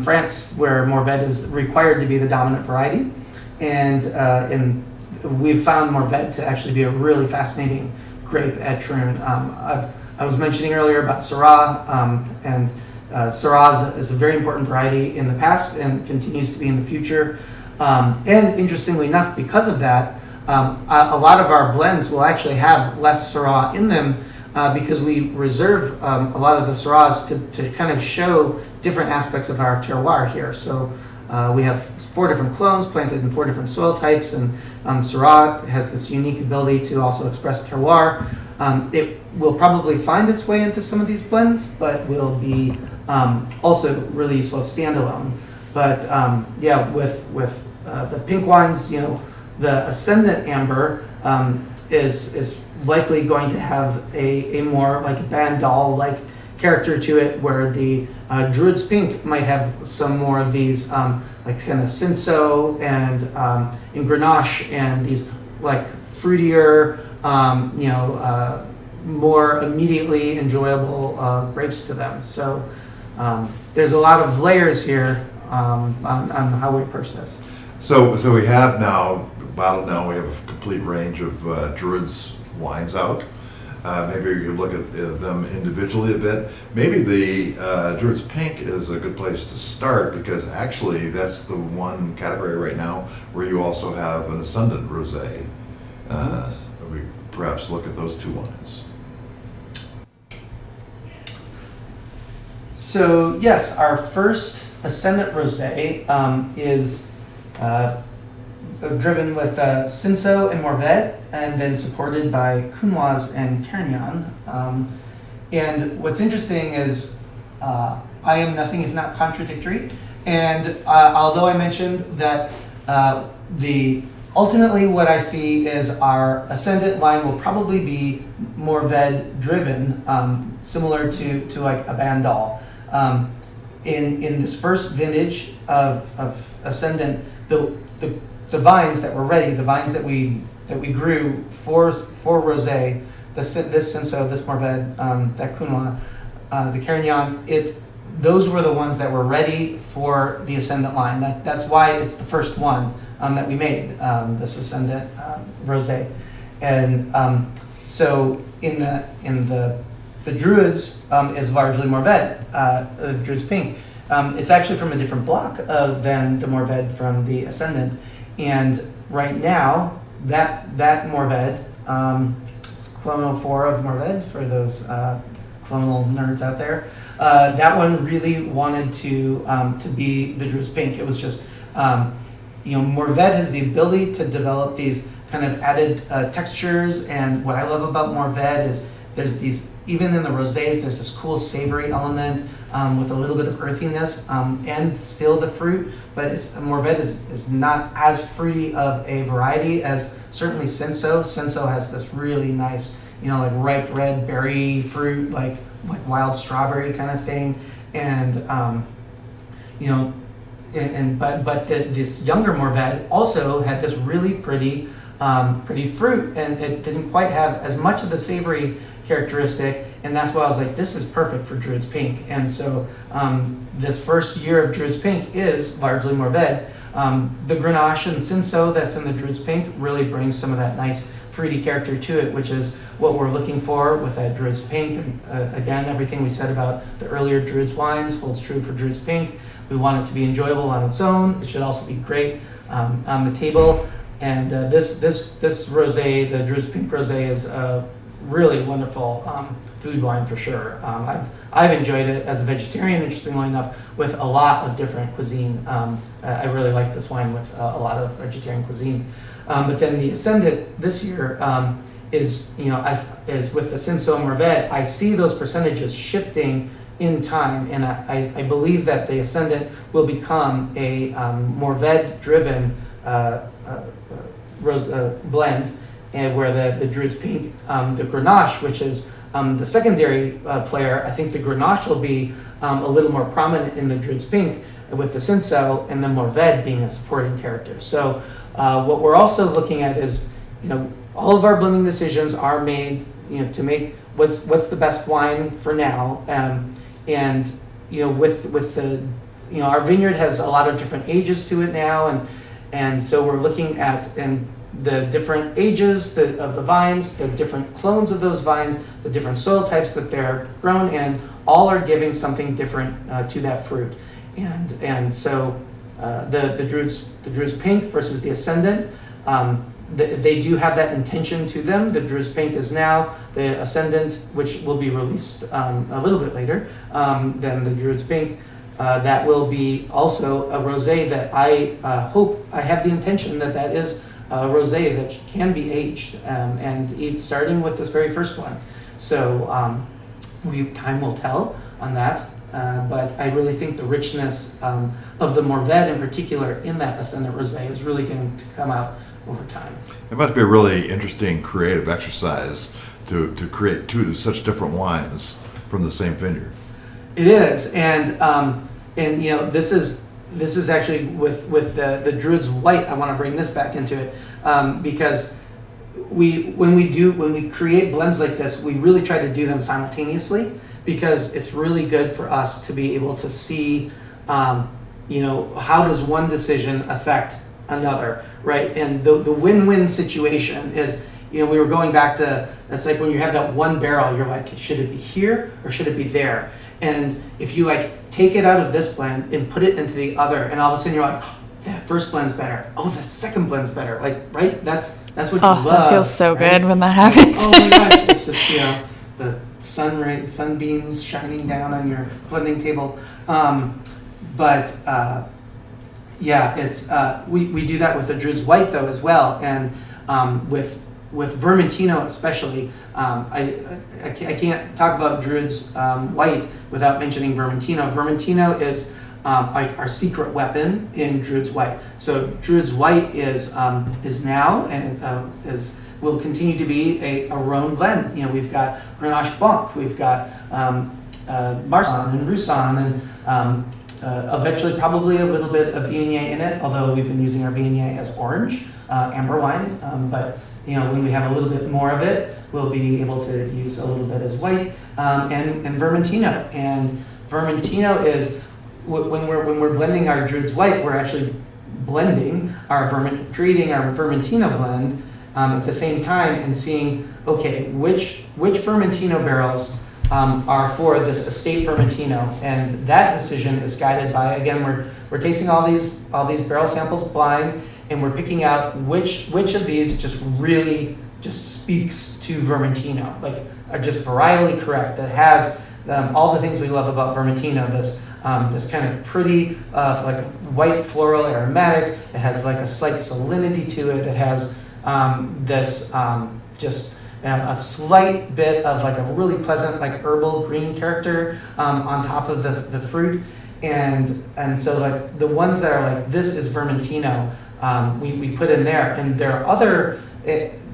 France where Mourvèdre is required to be the dominant variety, and we've found Mourvèdre to actually be a really fascinating grape at Troon. I was mentioning earlier about Syrah, and Syrah is a very important variety in the past and continues to be in the future. And interestingly enough, because of that, a lot of our blends will actually have less Syrah in them because we reserve a lot of the Syrahs to kind of show different aspects of our terroir here. So we have 4 different clones planted in 4 different soil types, and Syrah has this unique ability to also express terroir. It will probably find its way into some of these blends, but will be also really useful standalone. But with the pink wines, the Ascendant Amber is likely going to have a more like Bandal like character to it, where the Druid's Pink might have some more of these like kind of Cinsault and Grenache and these like fruitier, more immediately enjoyable grapes to them. So there's a lot of layers here on how we approach this. So we have now bottled. Now we have a complete range of Druid's wines out. Maybe we could look at them individually a bit. Maybe the Druid's Pink is a good place to start, because actually that's the one category right now where you also have an Ascendant Rosé. We perhaps look at those 2 wines. So yes, our first Ascendant Rosé is driven with Cinsault and Mourvèdre, and then supported by Counoise and Carignan. And what's interesting is I am nothing if not contradictory. And although I mentioned that ultimately what I see is our Ascendant line will probably be Mourvèdre driven, similar to like a Bandal. In this first vintage of Ascendant, the vines that were ready, the vines that we grew for rosé, this Cinsault, this Mourvèdre, that Counois, the Carignan, those were the ones that were ready for the Ascendant line. That's why it's the first one that we made, this Ascendant Rosé. And so in the Druids is largely Mourvèdre, the Druid's Pink. It's actually from a different block than the Mourvèdre from the Ascendant. And right now, that Mourvèdre, it's clonal 4 of Mourvèdre for those clonal nerds out there. That one really wanted to be the Druid's Pink. It was just, Mourvèdre has the ability to develop these kind of added textures, and what I love about Mourvèdre is there's these, even in the rosés, there's this cool savory element with a little bit of earthiness and still the fruit, but Mourvèdre is not as fruity of a variety as certainly Cinsault. Cinsault has this really nice, like ripe red berry fruit, like wild strawberry kind of thing, and this younger Mourvèdre also had this really pretty fruit, and it didn't quite have as much of the savory characteristic, and that's why I was like, this is perfect for Druid's Pink. And so this first year of Druid's Pink is largely Mourvèdre. The Grenache and Cinsault that's in the Druid's Pink really brings some of that nice fruity character to it, which is what we're looking for with that Druid's Pink. And again, everything we said about the earlier Druid's wines holds true for Druid's Pink. We want it to be enjoyable on its own. It should also be great on the table. And this rosé, the Druid's Pink rosé, is really wonderful food wine for sure. I've enjoyed it as a vegetarian, interestingly enough, with a lot of different cuisine. I really like this wine with a lot of vegetarian cuisine. But then the Ascendant this year is with the Cinsault Mourvèdre. I see those percentages shifting in time, and I believe that the Ascendant will become a Mourvèdre-driven blend, and where the Druid's Pink, the Grenache, which is the secondary player, I think the Grenache will be a little more prominent in the Druid's Pink, with the Cinsault and the Mourvèdre being a supporting character. So what we're also looking at is, all of our blending decisions are made, to make what's the best wine for now, and with the, our vineyard has a lot of different ages to it now, and so we're looking at the different ages of the vines, the different clones of those vines, the different soil types that they're grown in, all are giving something different to that fruit. And so the Druid's Pink versus the Ascendant, they do have that intention to them. The Druid's Pink is now, the Ascendant, which will be released a little bit later than the Druid's Pink, that will be also a rosé that I hope, I have the intention that is a rosé that can be aged, and starting with this very first one. So time will tell on that, but I really think the richness of the Mourvèdre in particular in that Ascendant rosé is really going to come out over time. It must be a really interesting creative exercise to create two such different wines from the same vineyard. It is, and this is actually with the Druid's White. I want to bring this back into it because when we create blends like this, we really try to do them simultaneously, because it's really good for us to be able to see, how does one decision affect another, right? And the win-win situation is, we were going back to, it's like when you have that one barrel, you're like, should it be here or should it be there? And if you take it out of this blend and put it into the other, and all of a sudden you're like, oh, that first blend's better. Oh, the second blend's better. Right? That's what you love. That feels so right? good when that happens. Oh my gosh, it's just, the sunbeams shining down on your blending table. It's we do that with the Druid's White though as well, and with Vermentino especially. I can't talk about Druid's White without mentioning Vermentino. Vermentino is our secret weapon in Druid's White. So Druid's White is now and will continue to be a Rhone blend. We've got Grenache Blanc, we've got Marsanne and Roussanne, and eventually probably a little bit of Viognier in it, although we've been using our Viognier as orange, amber wine. But when we have a little bit more of it, we'll be able to use a little bit as white, and Vermentino. And Vermentino is when we're blending our Druid's white, we're actually blending creating our Vermentino blend at the same time and seeing, okay, which Vermentino barrels are for this estate Vermentino, and that decision is guided by, again, we're tasting all these barrel samples blind, and we're picking out which of these just really just speaks to Vermentino, like are just varietally correct, that has all the things we love about Vermentino, this kind of pretty like white floral aromatics. It has like a slight salinity to it. It has this just a slight bit of like a really pleasant like herbal green character on top of the fruit, and so like the ones that are like this is Vermentino, we put in there, and there are other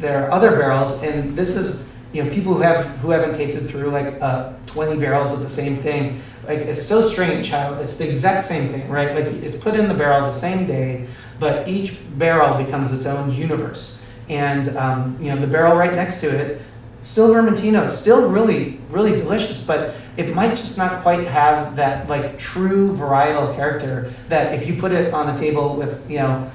barrels, and this is, you know, people who haven't tasted through like 20 barrels of the same thing. Like, it's so strange how it's the exact same thing, right? Like, it's put in the barrel the same day, but each barrel becomes its own universe. And you know, the barrel right next to it, still Vermentino, it's still really, really delicious, but it might just not quite have that like true varietal character that if you put it on a table with, you know,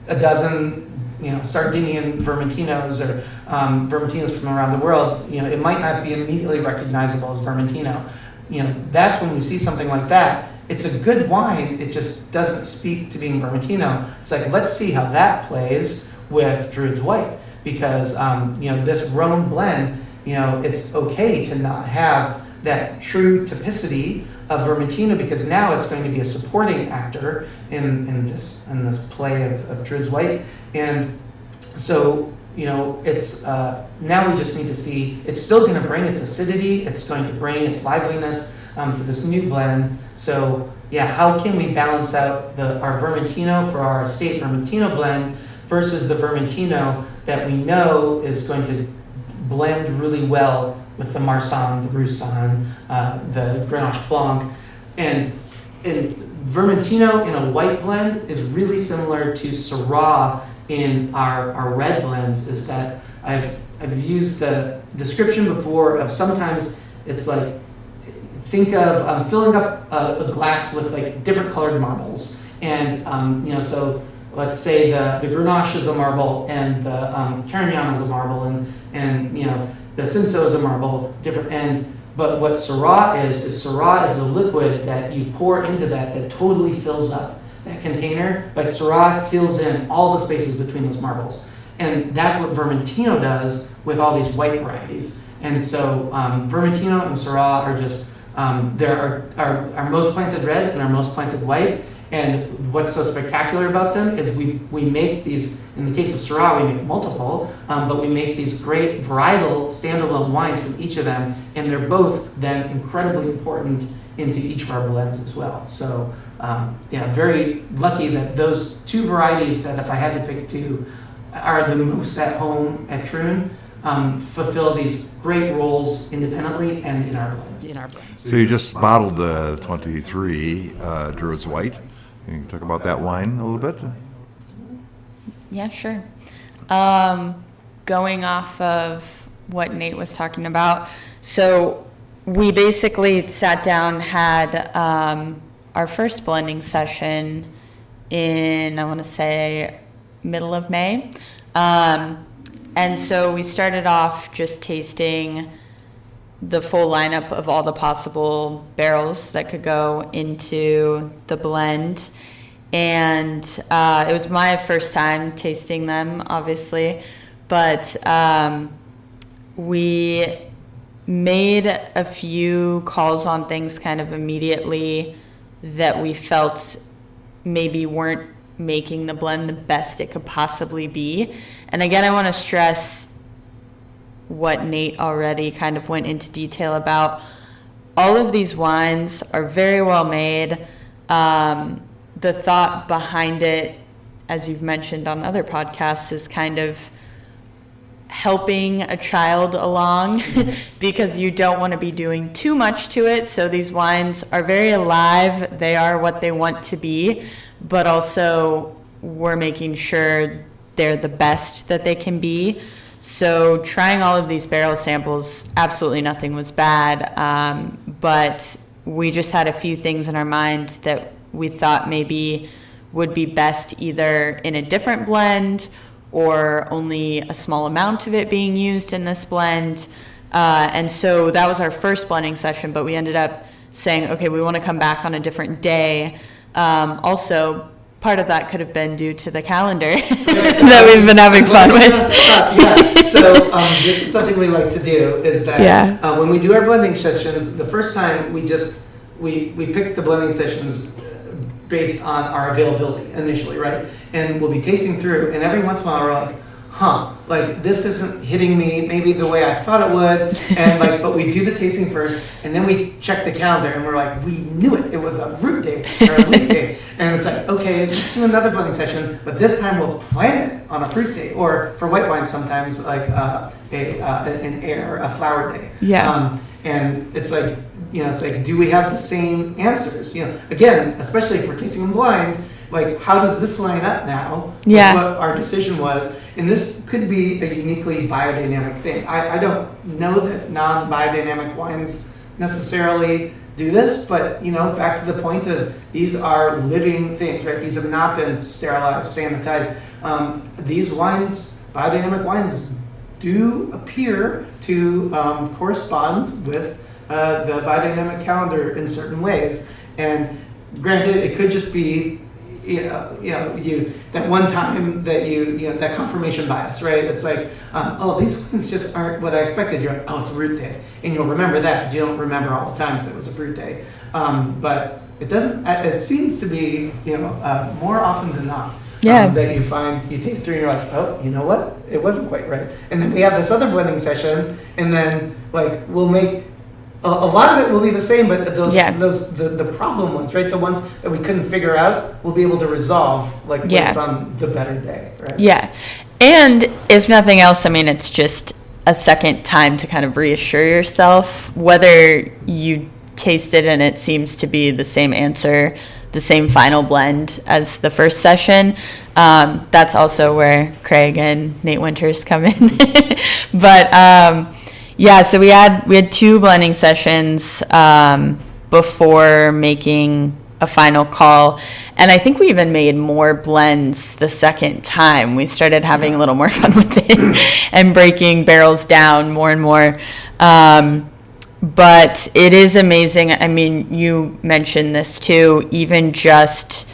a dozen, you know, Sardinian Vermentinos or Vermentinos from around the world, you know, it might not be immediately recognizable as Vermentino. You know, that's when we see something like that. It's a good wine, it just doesn't speak to being Vermentino. It's like, let's see how that plays with Druid's White, because you know, this Rhone blend, you know, it's okay to not have that true typicity of Vermentino, because now it's going to be a supporting actor in this play of Druid's White. And so, you know, it's now we just need to see, it's still going to bring its acidity, it's going to bring its liveliness to this new blend. So yeah, how can we balance out our Vermentino for our estate Vermentino blend versus the Vermentino that we know is going to blend really well with the Marsanne, the Roussanne, the Grenache Blanc, and Vermentino in a white blend is really similar to Syrah in our red blends. Is that I've used the description before of sometimes it's like, think of filling up a glass with like different colored marbles, and you know, so let's say the Grenache is a marble, and the Carignan is a marble, and you know, the Cinsault is a marble, different. But what Syrah is Syrah is the liquid that you pour into that totally fills up that container. Like, Syrah fills in all the spaces between those marbles, and that's what Vermentino does with all these white varieties. And so Vermentino and Syrah are just they're our most planted red and our most planted white. And what's so spectacular about them is we make these, in the case of Syrah, we make multiple, but we make these great varietal standalone wines from each of them, and they're both then incredibly important into each of our blends as well. So yeah, very lucky that those two varieties that, if I had to pick two, are the most at home at Troon, fulfill these great roles independently and in our blends. So you just bottled the 23 Druid's White. Can you talk about that wine a little bit? Yeah, sure. Going off of what Nate was talking about, so we basically sat down, had our first blending session in, I want to say, middle of May. And so we started off just tasting the full lineup of all the possible barrels that could go into the blend. And it was my first time tasting them, obviously, but we made a few calls on things kind of immediately that we felt maybe weren't making the blend the best it could possibly be. And again, I want to stress what Nate already kind of went into detail about. All of these wines are very well made. The thought behind it, as you've mentioned on other podcasts, is kind of helping a child along because you don't want to be doing too much to it. So these wines are very alive. They are what they want to be, but also we're making sure they're the best that they can be. So trying all of these barrel samples, absolutely nothing was bad, but we just had a few things in our mind that we thought maybe would be best either in a different blend or only a small amount of it being used in this blend. And so that was our first blending session, but we ended up saying, okay, we want to come back on a different day. Also, part of that could have been due to the calendar that we've been having fun with. Yeah. So this is something we like to do, is that when we do our blending sessions, the first time we pick the blending sessions based on our availability initially, right? And we'll be tasting through, and every once in a while we're like, this isn't hitting me maybe the way I thought it would, and but we do the tasting first, and then we check the calendar, and we're like, we knew it was a root day or a leaf day, and it's like, okay, let's do another blending session, but this time we'll plan it on a fruit day, or for white wine sometimes like a flower day. And it's like, it's like, do we have the same answers? Again, especially if we're tasting them blind, like, how does this line up now with what our decision was? And this could be a uniquely biodynamic thing. I don't know that non-biodynamic wines necessarily do this, but, back to the point of these are living things, right? These have not been sterilized, sanitized. These wines, biodynamic wines, do appear to correspond with the biodynamic calendar in certain ways. And granted, it could just be that one time that that confirmation bias, right? It's like, these ones just aren't what I expected. You're like, it's a fruit day, and you'll remember that, but you don't remember all the times that it was a fruit day. But it doesn't. It seems to be, more often than not. That you find, you taste through and you're like, oh, you know what? It wasn't quite right. And then we have this other blending session, and then we'll make a lot of it will be the same, but the problem ones, right? The ones that we couldn't figure out, we'll be able to resolve based on the better day, right? Yeah. And if nothing else, it's just a second time to kind of reassure yourself, whether you taste it and it seems to be the same answer, the same final blend as the first session. That's also where Craig and Nate Winters come in. But so we had 2 blending sessions before making a final call, and I think we even made more blends the second time. We started having a little more fun with it and breaking barrels down more and more. But it is amazing. You mentioned this too, even just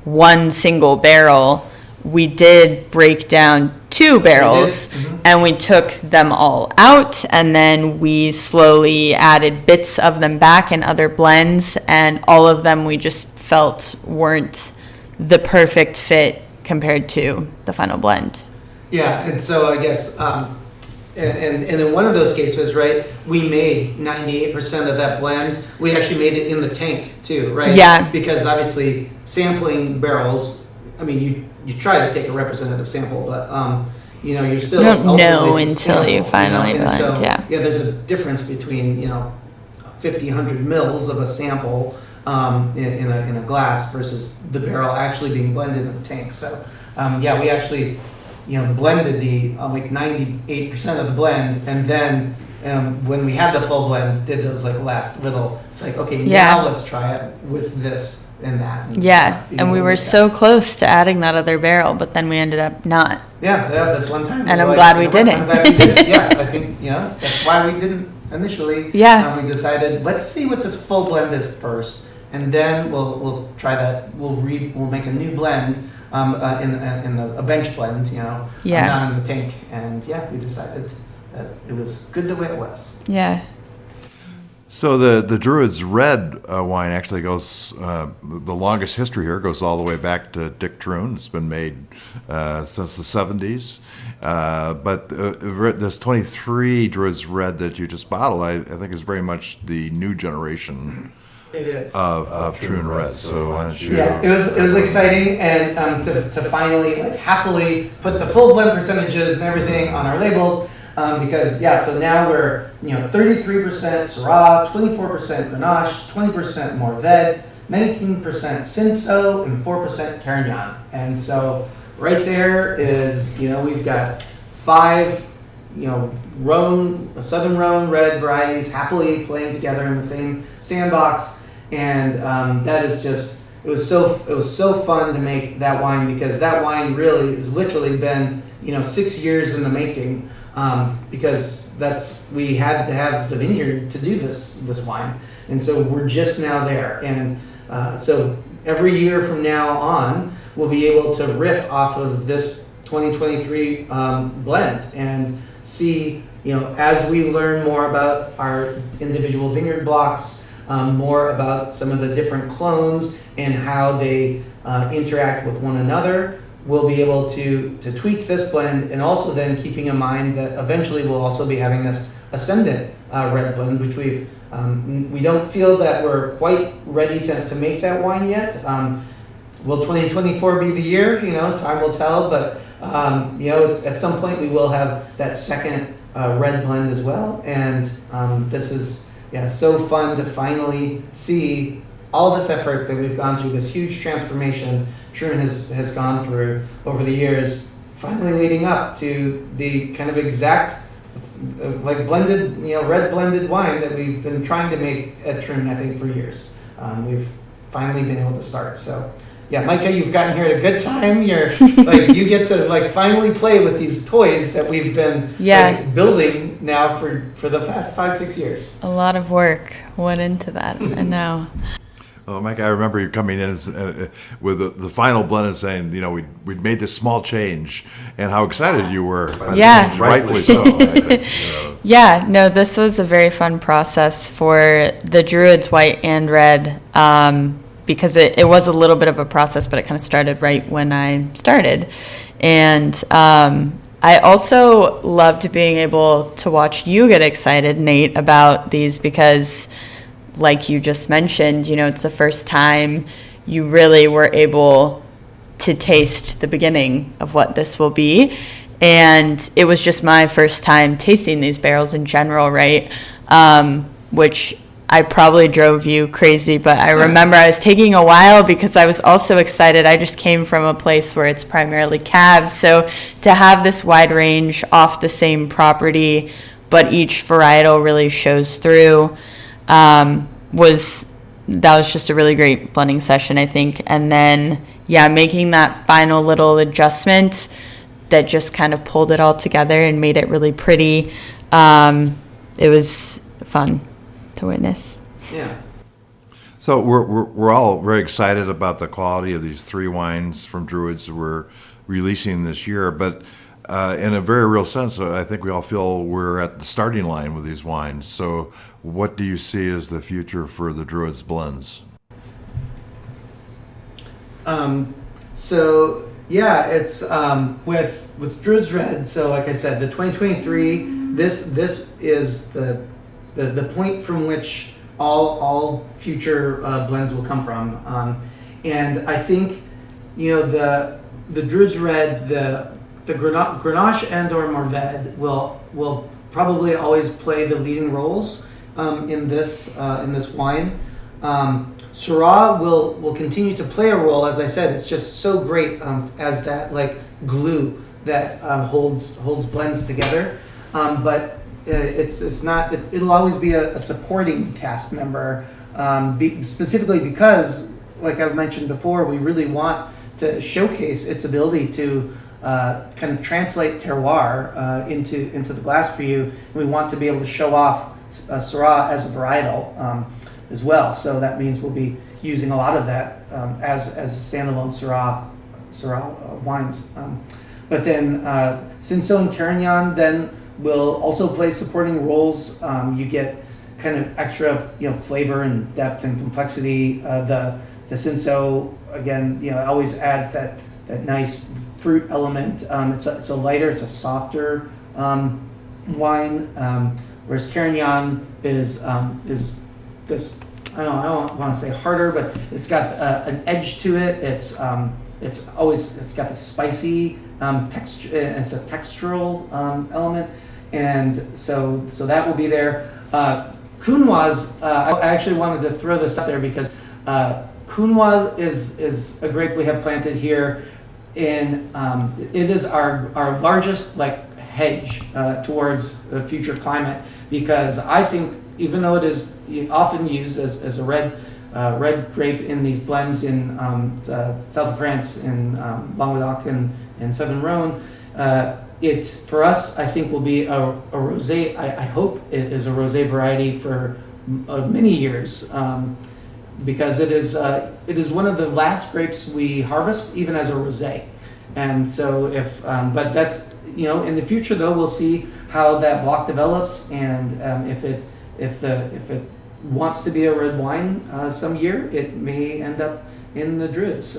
one single barrel, we did break down 2 barrels, and we took them all out, and then we slowly added bits of them back in other blends, and all of them we just felt weren't the perfect fit compared to the final blend. Yeah, and so I guess, and in one of those cases, right, we made 98% of that blend. We actually made it in the tank too, right? Yeah. Because obviously sampling barrels, you try to take a representative sample, but you're still you don't know ultimately until you finally blend. So, there's a difference between 50, 100 mils of a sample in a glass versus the barrel actually being blended in the tank. So we actually blended the 98% of the blend, and then when we had the full blend, did those last little. It's like, okay, now let's try it with this and that. And we were so close to adding that other barrel, but then we ended up not. Yeah, this one time. And I'm glad we didn't. I'm glad we did it. Yeah, I think that's why we didn't initially. Yeah. We decided, let's see what this full blend is first, and then we'll try that. We'll make a new blend in a bench blend, not in the tank. And we decided that it was good the way it was. Yeah. So the Druid's red wine actually goes, the longest history here goes all the way back to Dick Troon. It's been made since the 70s. But this 23 Druid's red that you just bottled, I think is very much the new generation. It is. Of Troon Red. So why don't you? Yeah, it was exciting, and to finally happily put the full blend percentages and everything on our labels. Because so now we're 33% Syrah, 24% Grenache, 20% Mourvedre, 19% Cinsault, and 4% Carignan. And so right there is we've got 5 Southern Rhone red varieties happily playing together in the same sandbox, and that is just it was so fun to make that wine, because that wine really has literally been 6 years in the making, because we had to have the vineyard to do this wine, and so we're just now there, and so every year from now on we'll be able to riff off of this 2023 blend and see, as we learn more about our individual vineyard blocks, more about some of the different clones and how they interact with one another, we'll be able to tweak this blend, and also then keeping in mind that eventually we'll also be having this ascendant red blend, which we don't feel that we're quite ready to make that wine yet. Will 2024 be the year? Time will tell, but it's at some point we will have that second red blend as well, and this is so fun to finally see all this effort that we've gone through, this huge transformation Troon has gone through over the years, finally leading up to the kind of exact blended, red blended wine that we've been trying to make at Troon, I think, for years. We've finally been able to start. So, yeah, Micah, you've gotten here at a good time. You're you get to finally play with these toys that we've been building now for the past 5-6 years. A lot of work went into that. I know. Oh, Mike, I remember you coming in with the final blend and saying, we'd made this small change, and how excited you were. Yeah. Rightfully so, I think. Yeah, no, this was a very fun process for the Druids white and red, because it was a little bit of a process, but it kind of started right when I started. And I also loved being able to watch you get excited, Nate, about these, because like you just mentioned, it's the first time you really were able to taste the beginning of what this will be. And it was just my first time tasting these barrels in general, right? Which I probably drove you crazy, but I remember I was taking a while because I was also excited. I just came from a place where it's primarily cab. So to have this wide range off the same property, but each varietal really shows through, was just a really great blending session, I think. And then, making that final little adjustment that just kind of pulled it all together and made it really pretty. It was fun to witness. Yeah. So we're all very excited about the quality of these 3 wines from Druids we're releasing this year, but in a very real sense, I think we all feel we're at the starting line with these wines. So what do you see as the future for the Druids blends? It's with Druids Red. So like I said, the 2023, this is the point from which all future blends will come from. And I think the Druids Red, the Grenache and or Mourvedre will probably always play the leading roles in this wine. Syrah will continue to play a role. As I said, it's just so great as that glue that holds blends together. But it's not. It'll always be a supporting cast member, specifically because, like I've mentioned before, we really want to showcase its ability to kind of translate terroir into the glass for you. We want to be able to show off Syrah as a varietal as well. So that means we'll be using a lot of that as standalone Syrah wines. But then Cinsault and Carignan then will also play supporting roles. You get kind of extra flavor and depth and complexity. The Cinsault again always adds that nice fruit element. It's a lighter, it's a softer wine, whereas Carignan is this. I don't want to say harder, but it's got an edge to it. It's got the spicy texture. It's a textural element, and so that will be there. Counoise, I actually wanted to throw this out there because Counoise is a grape we have planted here. It is our largest hedge towards the future climate, because I think even though it is often used as a red grape in these blends in south of France, in Languedoc and southern Rhone, it for us I think will be a rosé. I hope it is a rosé variety for many years, because it is one of the last grapes we harvest even as a rosé. And so but that's, in the future though, we'll see how that block develops, and if it wants to be a red wine some year, it may end up in the Druid's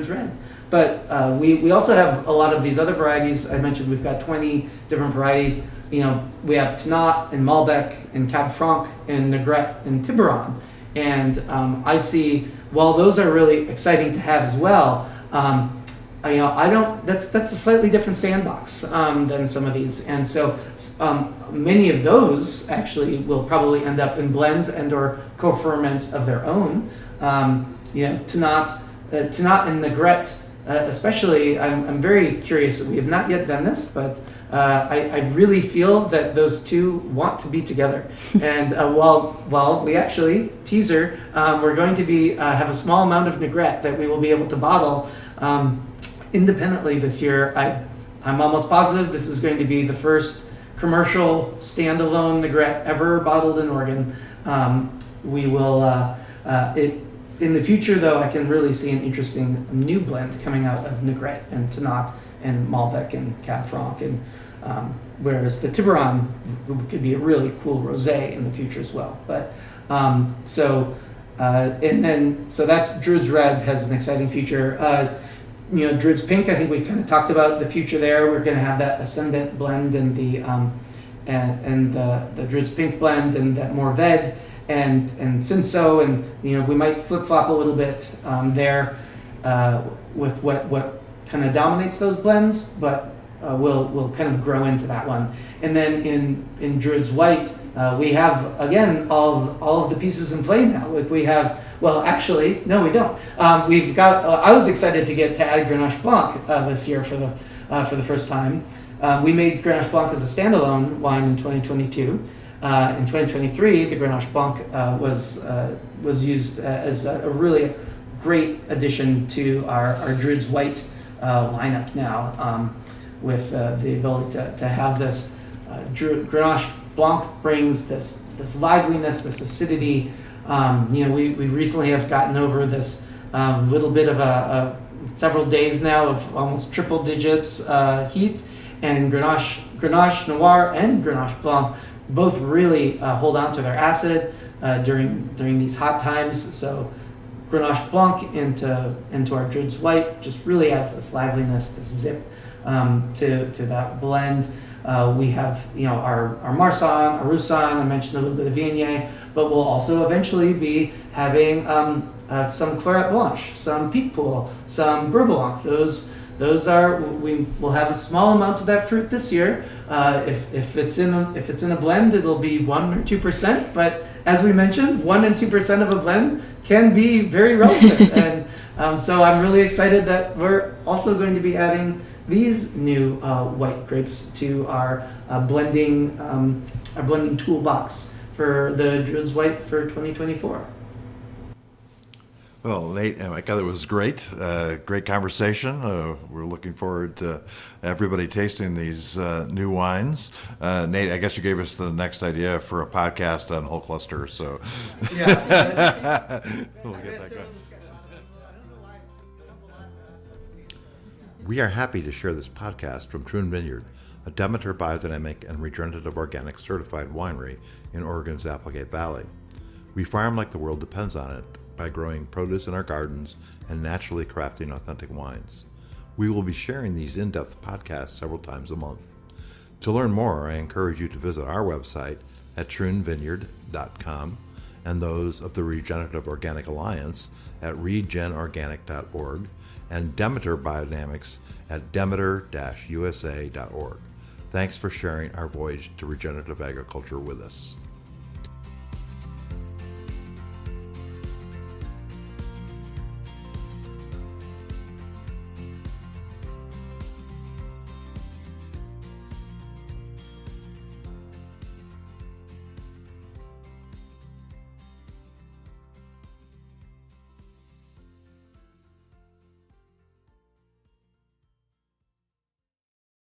Red. But we also have a lot of these other varieties. I mentioned we've got 20 different varieties. We have Tannat and Malbec and Cab Franc and Negrette and Tiburon. And I see, while those are really exciting to have as well, that's a slightly different sandbox than some of these. And so many of those actually will probably end up in blends and or co-ferments of their own. Tannat and Negrette, especially, I'm very curious. We have not yet done this, but I really feel that those two want to be together. And while we actually, teaser, we're going to be have a small amount of Negrette that we will be able to bottle independently this year. I'm almost positive this is going to be the first commercial standalone Negrette ever bottled in Oregon. We will in the future though, I can really see an interesting new blend coming out of Negrette and Tannat and Malbec and Cab Franc, and whereas the Tiburon could be a really cool rosé in the future as well. But so that's Druid's Red has an exciting future. Druid's Pink, I think we kind of talked about the future there. We're going to have that Ascendant blend and the Druid's Pink blend and that Morved and Cinsault, and we might flip flop a little bit there with what kind of dominates those blends, but we'll kind of grow into that one. And then in Druid's White, we have again all of the pieces in play now. Like we have, well, actually, no, we don't. We've got. I was excited to get to add Grenache Blanc this year for the first time. We made Grenache Blanc as a standalone wine in 2022. In 2023, the Grenache Blanc was used as a really great addition to our Druid's White lineup now, with the ability to have this. Grenache Blanc brings this liveliness, this acidity. We recently have gotten over this little bit of a several days now of almost triple digits heat, and Grenache Noir and Grenache Blanc both really hold on to their acid during these hot times. So Grenache Blanc into our Druid's White just really adds this liveliness, this zip to that blend. We have our Marsanne, our Roussanne. I mentioned a little bit of Viognier, but we'll also eventually be having some Claret Blanche, some Picpoul, some Beurre Blanc. We will have a small amount of that fruit this year. If it's in a blend, it'll be 1 or 2%. But as we mentioned, 1 and 2% of a blend can be very relevant. And so I'm really excited that we're also going to be adding these new white grapes to our blending toolbox for the Druid's White for 2024. Well, Nate and Micah, that was great. Great conversation. We're looking forward to everybody tasting these new wines. Nate, I guess you gave us the next idea for a podcast on whole cluster. So Yeah. We'll get that going. We are happy to share this podcast from Troon Vineyard, a Demeter Biodynamic and Regenerative Organic certified winery in Oregon's Applegate Valley. We farm like the world depends on it, by growing produce in our gardens and naturally crafting authentic wines. We will be sharing these in-depth podcasts several times a month. To learn more, I encourage you to visit our website at troonvineyard.com and those of the Regenerative Organic Alliance at regenorganic.org and Demeter Biodynamics at demeter-usa.org. Thanks for sharing our voyage to regenerative agriculture with us.